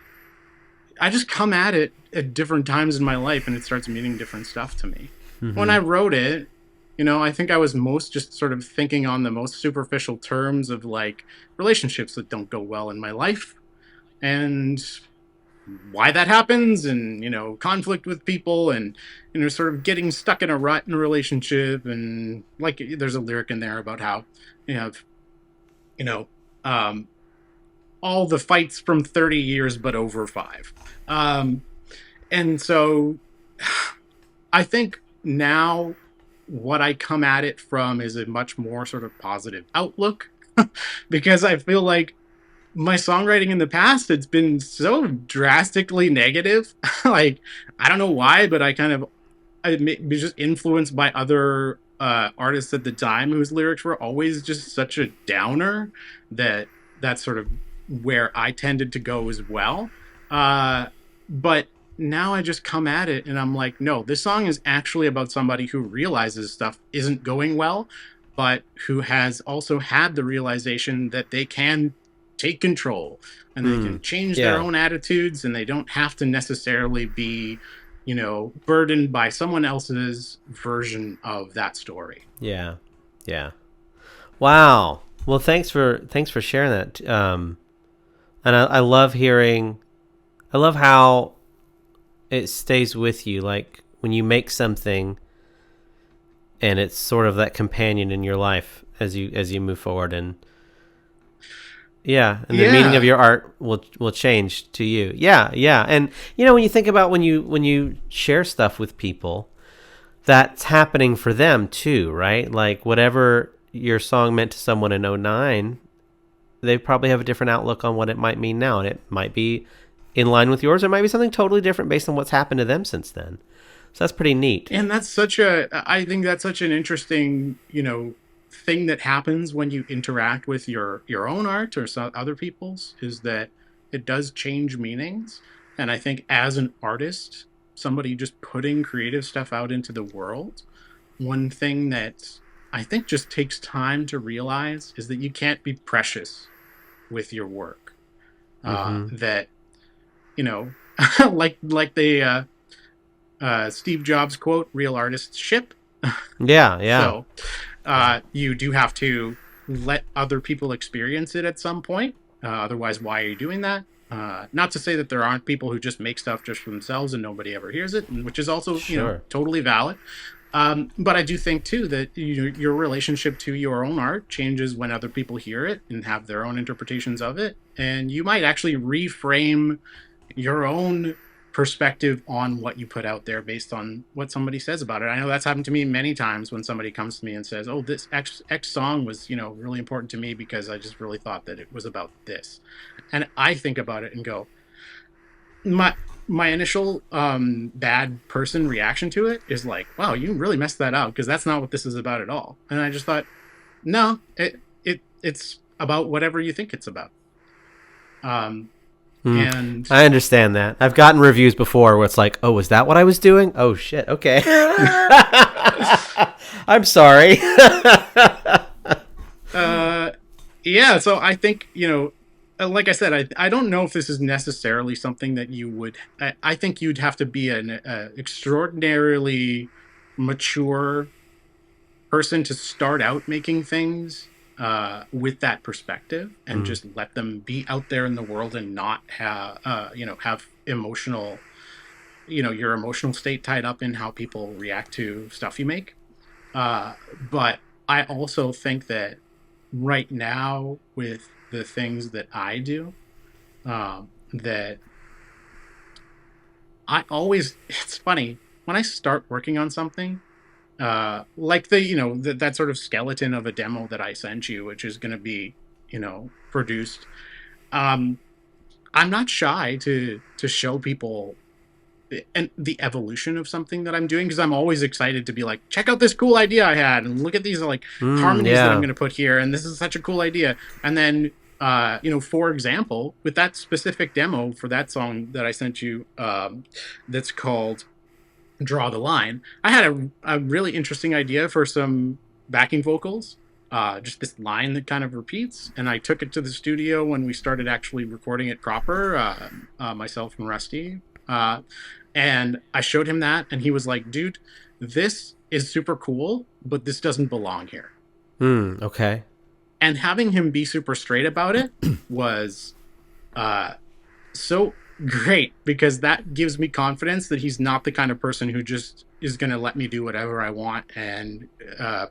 I just come at it at different times in my life, and it starts meaning different stuff to me. Mhm. When I wrote it, I think I was most just sort of thinking on the most superficial terms of like relationships that don't go well in my life, and why that happens, and conflict with people, and sort of getting stuck in a rut in a relationship. And like, there's a lyric in there about how you have all the fights from 30 years but over 5. And so I think now what I come at it from is a much more sort of positive outlook, because I feel like my songwriting in the past, it's been so drastically negative. Like, I don't know why, but I was just influenced by other artists at the time whose lyrics were always just such a downer that that's sort of where I tended to go as well. But now I just come at it and I'm like, no, this song is actually about somebody who realizes stuff isn't going well, but who has also had the realization that they can take control and they can change their own attitudes, and they don't have to necessarily be, burdened by someone else's version of that story. Yeah. Yeah. Wow. Well, thanks for sharing that. And I love how it stays with you. Like, when you make something and it's sort of that companion in your life as you move forward, and the meaning of your art will change to you. Yeah. And when you think about when you share stuff with people, that's happening for them too, right? Like, whatever your song meant to someone in 2009 they probably have a different outlook on what it might mean now, and it might be in line with yours, or it might be something totally different based on what's happened to them since then. So that's pretty neat. And I think that's such an interesting, thing that happens when you interact with your own art or some other people's, is that it does change meanings. And I think as an artist, somebody just putting creative stuff out into the world, one thing that I think just takes time to realize is that you can't be precious with your work. That, like the Steve Jobs quote, "Real artists ship." Yeah. So you do have to let other people experience it at some point. Otherwise, why are you doing that? Not to say that there aren't people who just make stuff just for themselves and nobody ever hears it, which is also totally valid. But I do think too that your relationship to your own art changes when other people hear it and have their own interpretations of it, and you might actually reframe your own perspective on what you put out there based on what somebody says about it. I know that's happened to me many times when somebody comes to me and says, "Oh, this X song was, really important to me because I just really thought that it was about this." And I think about it and go, my initial bad person reaction to it is like, "Wow, you really messed that up because that's not what this is about at all." And I just thought, no, it's about whatever you think it's about. And I understand that. I've gotten reviews before where it's like, "Oh, was that what I was doing? Oh shit, okay." I'm sorry. Yeah, so I think, like I said, I don't know if this is necessarily something that you would, I think you'd have to be an extraordinarily mature person to start out making things with that perspective, and just let them be out there in the world and not have emotional, your emotional state tied up in how people react to stuff you make. But I also think that right now with the things that I do, that it's funny when I start working on something, like that sort of skeleton of a demo that I sent you, which is going to be, produced. I'm not shy to show people and the evolution of something that I'm doing, because I'm always excited to be like, check out this cool idea I had, and look at these harmonies that I'm going to put here, and this is such a cool idea. And then for example, with that specific demo for that song that I sent you, that's called Draw the Line, I had a really interesting idea for some backing vocals, just this line that kind of repeats, and I took it to the studio when we started actually recording it proper, myself and Rusty, and I showed him that, and he was like, "Dude, this is super cool, but this doesn't belong here." Okay. And having him be super straight about it was so great, because that gives me confidence that he's not the kind of person who just is going to let me do whatever I want and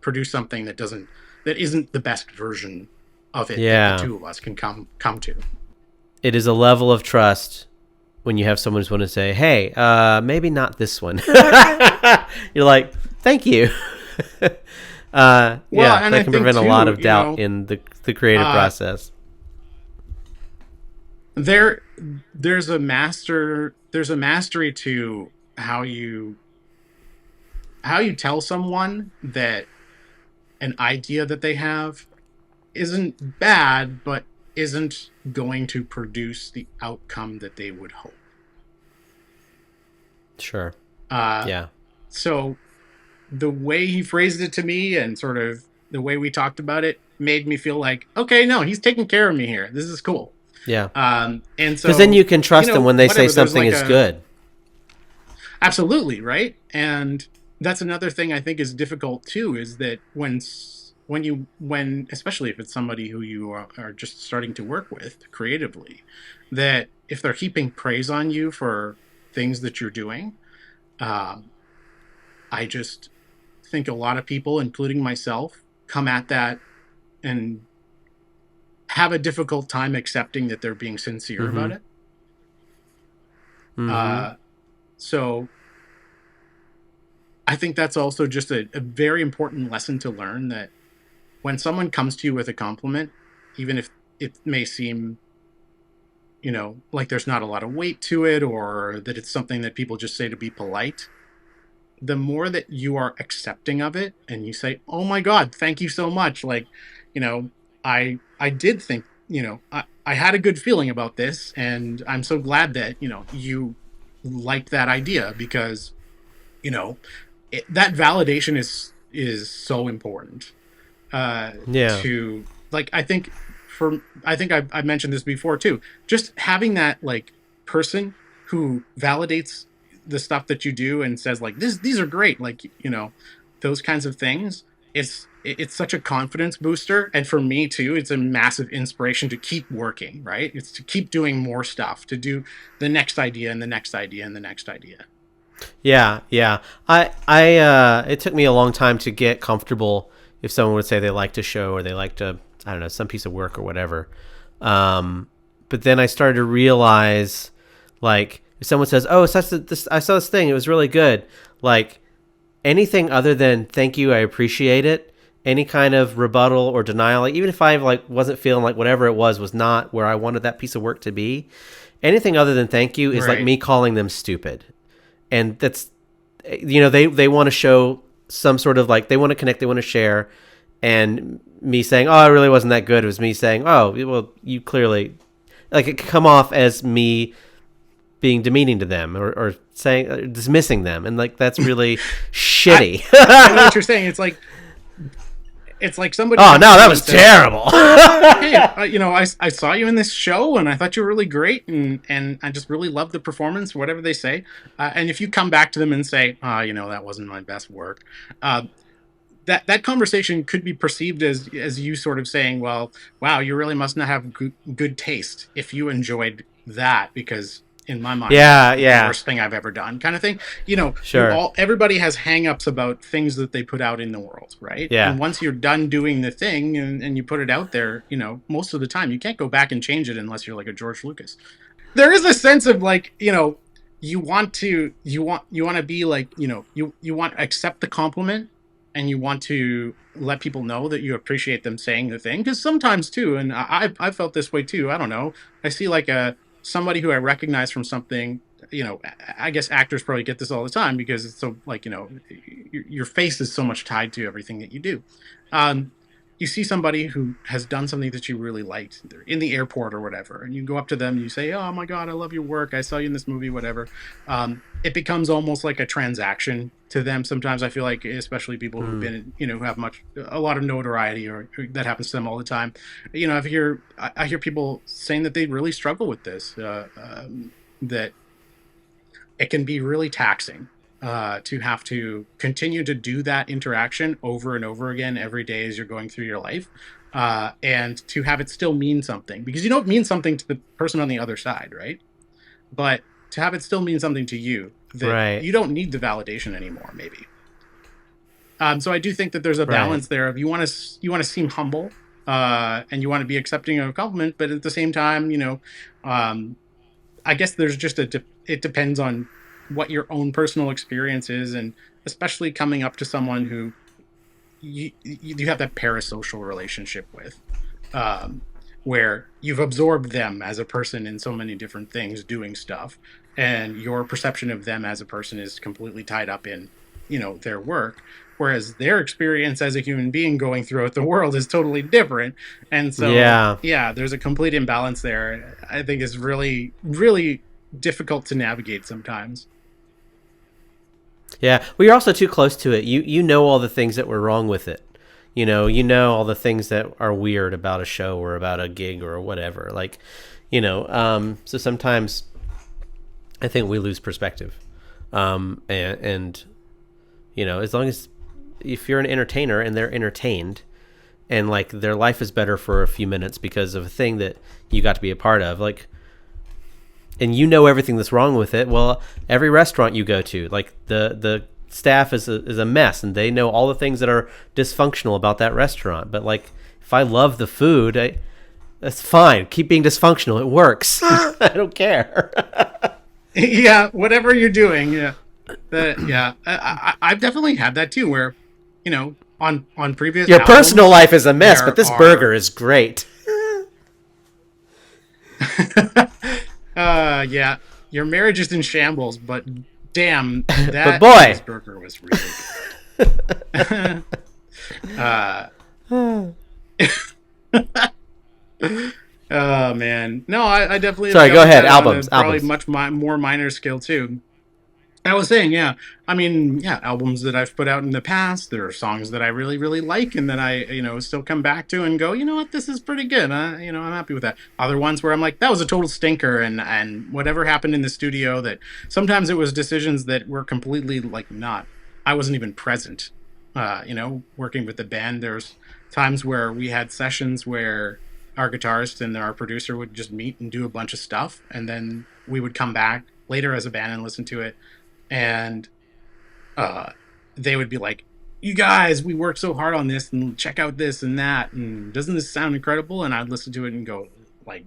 produce something that isn't the best version of it that the two of us can come to. It is a level of trust when you have someone who's going to say, "Hey, maybe not this one." You're like, "Thank you." That can prevent a lot of doubt in the creative process. There's a mastery to how you tell someone that an idea that they have isn't bad, but isn't going to produce the outcome that they would hope. Sure. So the way he phrased it to me and sort of the way we talked about it made me feel like, okay, no, he's taking care of me here. This is cool. Yeah. And so, because then you can trust them when they say something is good. Absolutely. Right. And that's another thing I think is difficult too, is that when especially if it's somebody who you are just starting to work with creatively, that if they're heaping praise on you for things that you're doing, I just think a lot of people, including myself, come at that and have a difficult time accepting that they're being sincere about it. So I think that's also just a very important lesson to learn, that when someone comes to you with a compliment, even if it may seem, like there's not a lot of weight to it, or that it's something that people just say to be polite, the more that you are accepting of it and you say, oh my God, thank you so much. Like, I did think, I had a good feeling about this, and I'm so glad that, you liked that idea, because, that validation is so important. Yeah. To, like, I think I've mentioned this before too. Just having that, like, person who validates the stuff that you do and says, like, these are great, like, those kinds of things. It's such a confidence booster, and for me too, it's a massive inspiration to keep working. Right? It's to keep doing more stuff, to do the next idea and the next idea and the next idea. Yeah, yeah. It took me a long time to get comfortable if someone would say they liked a show or they liked I don't know, some piece of work or whatever. But then I started to realize, like, if someone says, "Oh, I saw this thing, it was really good," like, anything other than "thank you, I appreciate it," any kind of rebuttal or denial, like, even if I like wasn't feeling like whatever it was not where I wanted that piece of work to be, anything other than "thank you" is like me calling them stupid. And that's, they want to show some sort of, like, they want to connect, they want to share, and me saying, "Oh, it really wasn't that good," it was me saying, "Oh, well, you clearly," like, it could come off as me being demeaning to them, or saying, dismissing them, and, like, that's really shitty. I know what you're saying. It's like somebody. Oh no, that was terrible. Hey, I saw you in this show, and I thought you were really great, and I just really loved the performance, whatever they say. And if you come back to them and say, that wasn't my best work, that conversation could be perceived as you sort of saying, well, wow, you really must not have good taste if you enjoyed that, because in my mind, the worst thing I've ever done, kind of thing. Sure. Everybody has hang-ups about things that they put out in the world, right? Yeah. And once you're done doing the thing and you put it out there, most of the time you can't go back and change it unless you're like a George Lucas. There is a sense of, like, you want to be like, you want to accept the compliment, and you want to let people know that you appreciate them saying the thing, because sometimes too, and I felt this way too. I don't know. I see, like, somebody who I recognize from something, I guess actors probably get this all the time, because it's so, like, your face is so much tied to everything that you do. You see somebody who has done something that you really liked, they're in the airport or whatever, and you go up to them and you say, "Oh my God, I love your work. I saw you in this movie," whatever. It becomes almost like a transaction to them. Sometimes I feel like, especially people who've been, who have a lot of notoriety, or that happens to them all the time. I hear people saying that they really struggle with this, that it can be really taxing to have to continue to do that interaction over and over again every day as you're going through your life, and to have it still mean something, because it means something to the person on the other side, right? But to have it still mean something to you, that you don't need the validation anymore, maybe. So I do think that there's a balance there of you want to seem humble, and you want to be accepting of a compliment, but at the same time, I guess there's just it depends on what your own personal experience is, and especially coming up to someone who you have that parasocial relationship with, where you've absorbed them as a person in so many different things, doing stuff, and your perception of them as a person is completely tied up in, their work, whereas their experience as a human being going throughout the world is totally different. And so there's a complete imbalance there. I think is really, really difficult to navigate sometimes. Yeah, well, you're also too close to it. You know all the things that were wrong with it. You know all the things that are weird about a show or about a gig or whatever. Like, so sometimes I think we lose perspective. And as long as, if you're an entertainer and they're entertained, and, like, their life is better for a few minutes because of a thing that you got to be a part of, like, and everything that's wrong with it. Well, every restaurant you go to, like, the staff is a mess, and they know all the things that are dysfunctional about that restaurant. But, like, if I love the food, that's fine. Keep being dysfunctional. It works. I don't care. Yeah, whatever you're doing. Yeah, I've definitely had that too, where, on previous your albums, personal life is a mess, but this burger is great. Yeah, your marriage is in shambles, but damn, But that boy, cheeseburger was really good. uh, oh man, no, I definitely have sorry. Go dabbled ahead. that on a Albums, probably albums. much more minor scale too. I was saying, yeah. I mean, yeah, albums that I've put out in the past. There are songs that I really, really like, and that I, still come back to and go, you know what, this is pretty good. I'm happy with that. Other ones where I'm like, that was a total stinker, and whatever happened in the studio. That sometimes it was decisions that were completely like not. I wasn't even present. Working with the band, there's times where we had sessions where our guitarist and our producer would just meet and do a bunch of stuff, and then we would come back later as a band and listen to it, and they would be like, you guys, we worked so hard on this, and check out this and that, and doesn't this sound incredible? And I'd listen to it and go like,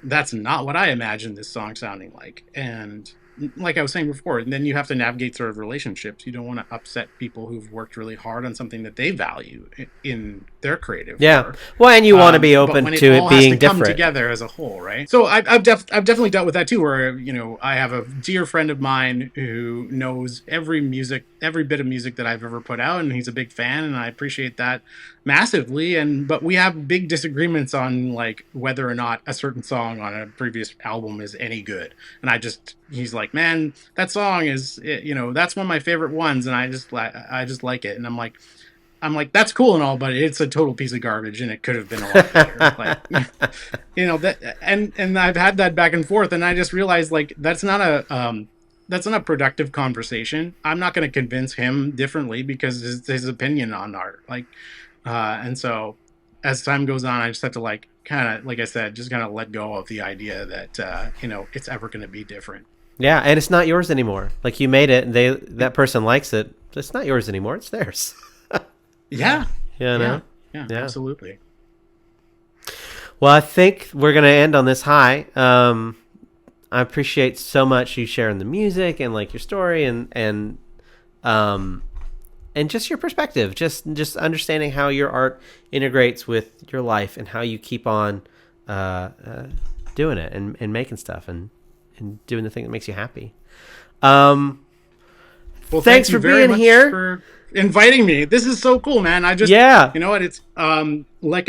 that's not what I imagined this song sounding like. And like I was saying before, and then you have to navigate sort of relationships. You don't want to upset people who've worked really hard on something that they value in their creative Yeah. work. Well, and you want to be But open when it to it all has to being come different. together as a whole, right? So I've definitely dealt with that too, where I have a dear friend of mine who knows every bit of music that I've ever put out, and he's a big fan, and I appreciate that massively. But we have big disagreements on like whether or not a certain song on a previous album is any good. And he's like, man, that song is, that's one of my favorite ones, and I just like it. And I'm like, that's cool and all, but it's a total piece of garbage, and it could have been a lot better. Like, that, and I've had that back and forth, and I just realized like that's not a productive conversation. I'm not going to convince him differently because his opinion on art, like, and so as time goes on, I just have to like kind of, like I said, just kind of let go of the idea that it's ever going to be different. Yeah, and it's not yours anymore. Like you made it, and that person likes it. It's not yours anymore. It's theirs. Yeah. You know? Yeah, Yeah. absolutely. Well, I think we're gonna end on this high. I appreciate so much you sharing the music and like your story and just your perspective, just understanding how your art integrates with your life and how you keep on doing it and making stuff and doing the thing that makes you happy. Well, thanks for being here. For inviting me. This is so cool, man. You know what? It's like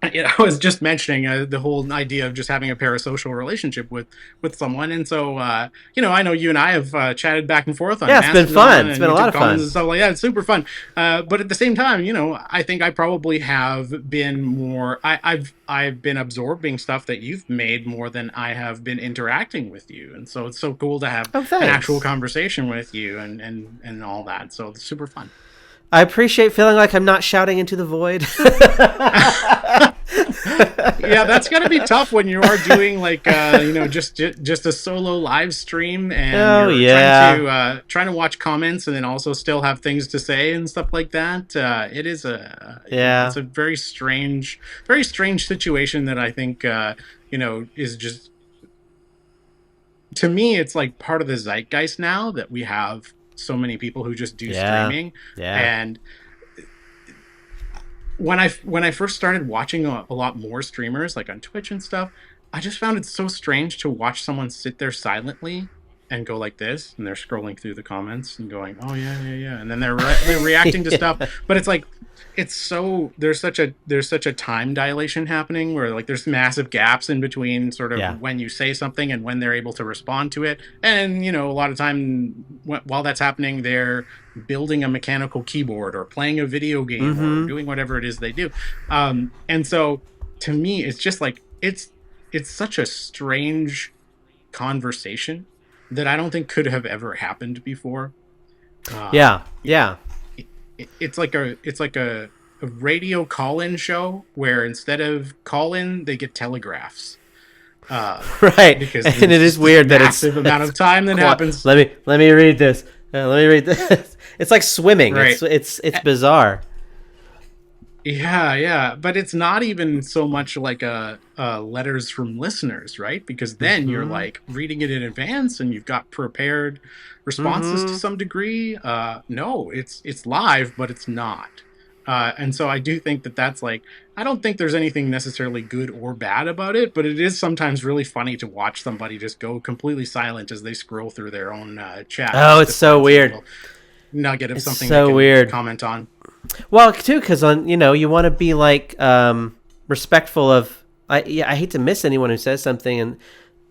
I was just mentioning the whole idea of just having a parasocial relationship with someone, and so I know you and I have chatted back and forth on it's been fun. It's been a lot of fun and stuff like that. It's super fun. But at the same time, I think I probably have been more. I've been absorbing stuff that you've made more than I have been interacting with you, and so it's so cool to have an actual conversation with you and all that. So it's super fun. I appreciate feeling like I'm not shouting into the void. Yeah, that's gotta be tough when you are doing like just a solo live stream and you're trying to watch comments and then also still have things to say and stuff like that. It is it's a very strange situation that I think is just, to me, it's like part of the zeitgeist now that we have so many people who just do streaming. And when I first started watching a lot more streamers like on Twitch and stuff, I just found it so strange to watch someone sit there silently and go like this, and they're scrolling through the comments and going, oh yeah, and then they're reacting to stuff. But it's like, it's so, there's such a time dilation happening where like there's massive gaps in between sort of when you say something and when they're able to respond to it. And a lot of time while that's happening, they're building a mechanical keyboard or playing a video game or doing whatever it is they do. And so to me, it's just like it's such a strange conversation that I don't think could have ever happened before. It's like a radio call-in show where instead of call-in, they get telegraphs. Right, because and it is weird that it's massive amount of time that happens. Let me read this. It's like swimming. Right. It's bizarre. Yeah, but it's not even so much like a letters from listeners, right? Because then you're like reading it in advance and you've got prepared responses to some degree. No, it's live, but it's not. And so I do think that that's like, I don't think there's anything necessarily good or bad about it, but it is sometimes really funny to watch somebody just go completely silent as they scroll through their own chat. Oh, Just it's to so find some weird. little nugget of It's something so they can weird. comment on. Well, too, because you want to be like respectful of. I hate to miss anyone who says something, and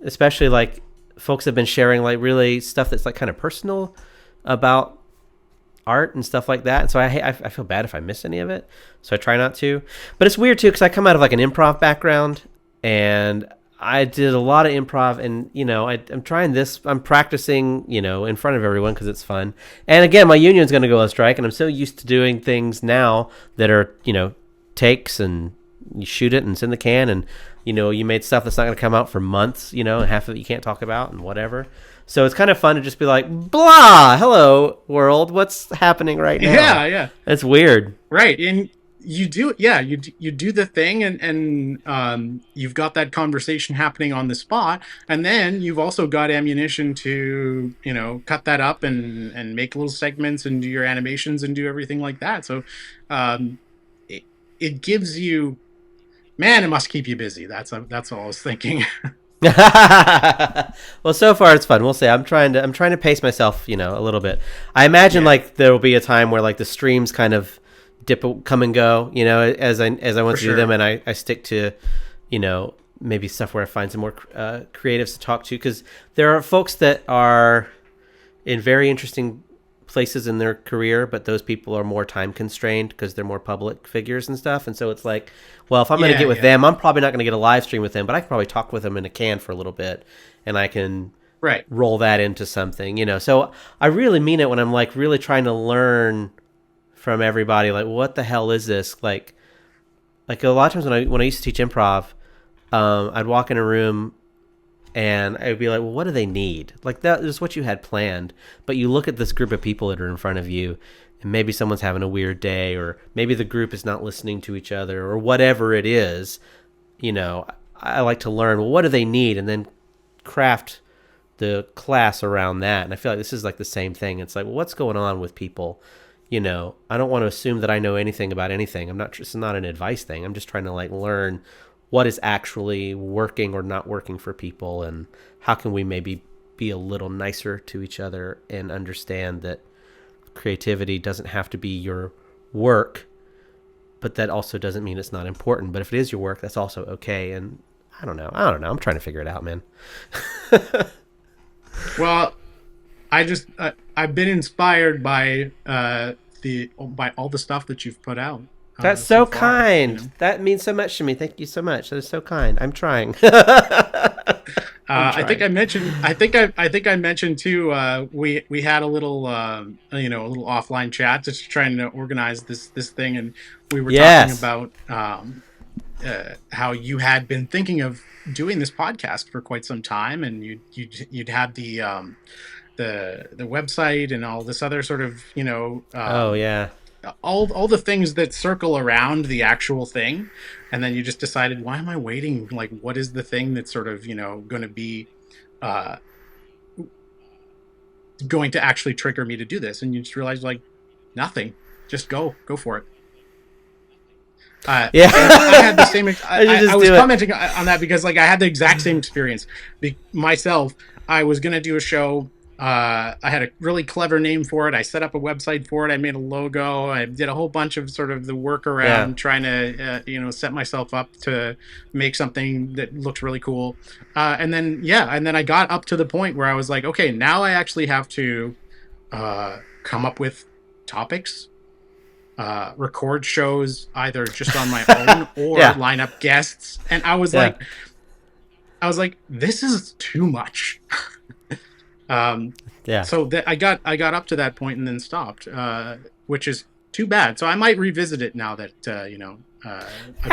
especially like folks have been sharing like really stuff that's like kind of personal about art and stuff like that. And so I feel bad if I miss any of it. So I try not to. But it's weird too because I come out of like an improv background, and I did a lot of improv, and I'm trying this. I'm practicing, in front of everyone because it's fun. And again, my union's going to go on strike, and I'm so used to doing things now that are takes, and you shoot it and it's in the can, and you made stuff that's not going to come out for months, and half of it you can't talk about and whatever. So it's kind of fun to just be like, blah, hello world, what's happening right now? Yeah. It's weird. Right. And you do, you do the thing, and you've got that conversation happening on the spot, and then you've also got ammunition to cut that up and make little segments and do your animations and do everything like that. So it gives you, man, it must keep you busy. That's all I was thinking. Well, so far it's fun. We'll see. I'm trying to pace myself, a little bit. I imagine like there will be a time where like the streams kind of come and go, as I want to do them, and I stick to, maybe stuff where I find some more creatives to talk to, because there are folks that are in very interesting places in their career, but those people are more time constrained because they're more public figures and stuff. And so it's like, well, if I'm going to get with them, I'm probably not going to get a live stream with them, but I can probably talk with them in a can for a little bit, and I can roll that into something, So I really mean it when I'm like really trying to learn from everybody, like, what the hell is this? Like a lot of times when I used to teach improv, I'd walk in a room and I'd be like, well, what do they need? Like, that is what you had planned. But you look at this group of people that are in front of you, and maybe someone's having a weird day, or maybe the group is not listening to each other, or whatever it is. I like to learn, well, what do they need? And then craft the class around that. And I feel like this is like the same thing. It's like, well, what's going on with people? I don't want to assume that I know anything about anything. It's not an advice thing. I'm just trying to like learn what is actually working or not working for people, and how can we maybe be a little nicer to each other and understand that creativity doesn't have to be your work, but that also doesn't mean it's not important. But if it is your work, that's also okay. And I don't know. I'm trying to figure it out, man. Well, I've been inspired by all the stuff that you've put out. That's so far, kind. That means so much to me. Thank you so much. That is so kind. I'm trying. I think I mentioned too. We had a little a little offline chat just trying to organize this thing, and we were talking about how you had been thinking of doing this podcast for quite some time, and you'd had the website and all this other sort of all the things that circle around the actual thing, and then you just decided, why am I waiting? Like, what is the thing that's sort of going to be going to actually trigger me to do this? And you just realized, like, nothing. Just go for it. I had the same. I was commenting on that because, like, I had the exact same experience myself. I was gonna do a show. I had a really clever name for it. I set up a website for it. I made a logo. I did a whole bunch of sort of the workaround, trying to set myself up to make something that looked really cool. And then I got up to the point where I was like, okay, now I actually have to come up with topics, record shows either just on my own or line up guests. And I was like, this is too much. So I got up to that point and then stopped, which is too bad. So I might revisit it now that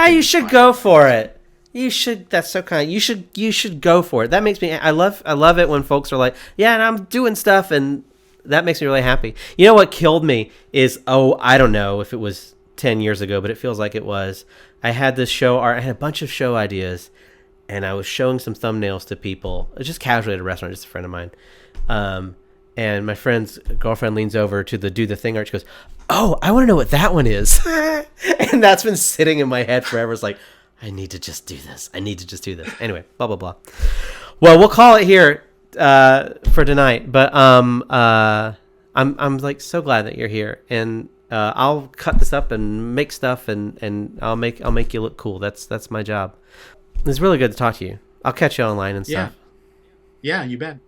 you should go for it. You should. That's so kind. You should go for it. That makes me. I love it when folks are like, yeah, and I'm doing stuff, and that makes me really happy. You know what killed me is, I don't know if it was 10 years ago, but it feels like it was. I had this show. I had a bunch of show ideas, and I was showing some thumbnails to people, just casually at a restaurant, just a friend of mine. And my friend's girlfriend leans over to the do the thing art. She goes, "Oh, I want to know what that one is." And that's been sitting in my head forever. It's like, I need to just do this. I need to just do this. Anyway, blah blah blah. Well, we'll call it here for tonight. But I'm like so glad that you're here, and I'll cut this up and make stuff, and I'll make you look cool. That's my job. It's really good to talk to you. I'll catch you online and stuff. Yeah, you bet.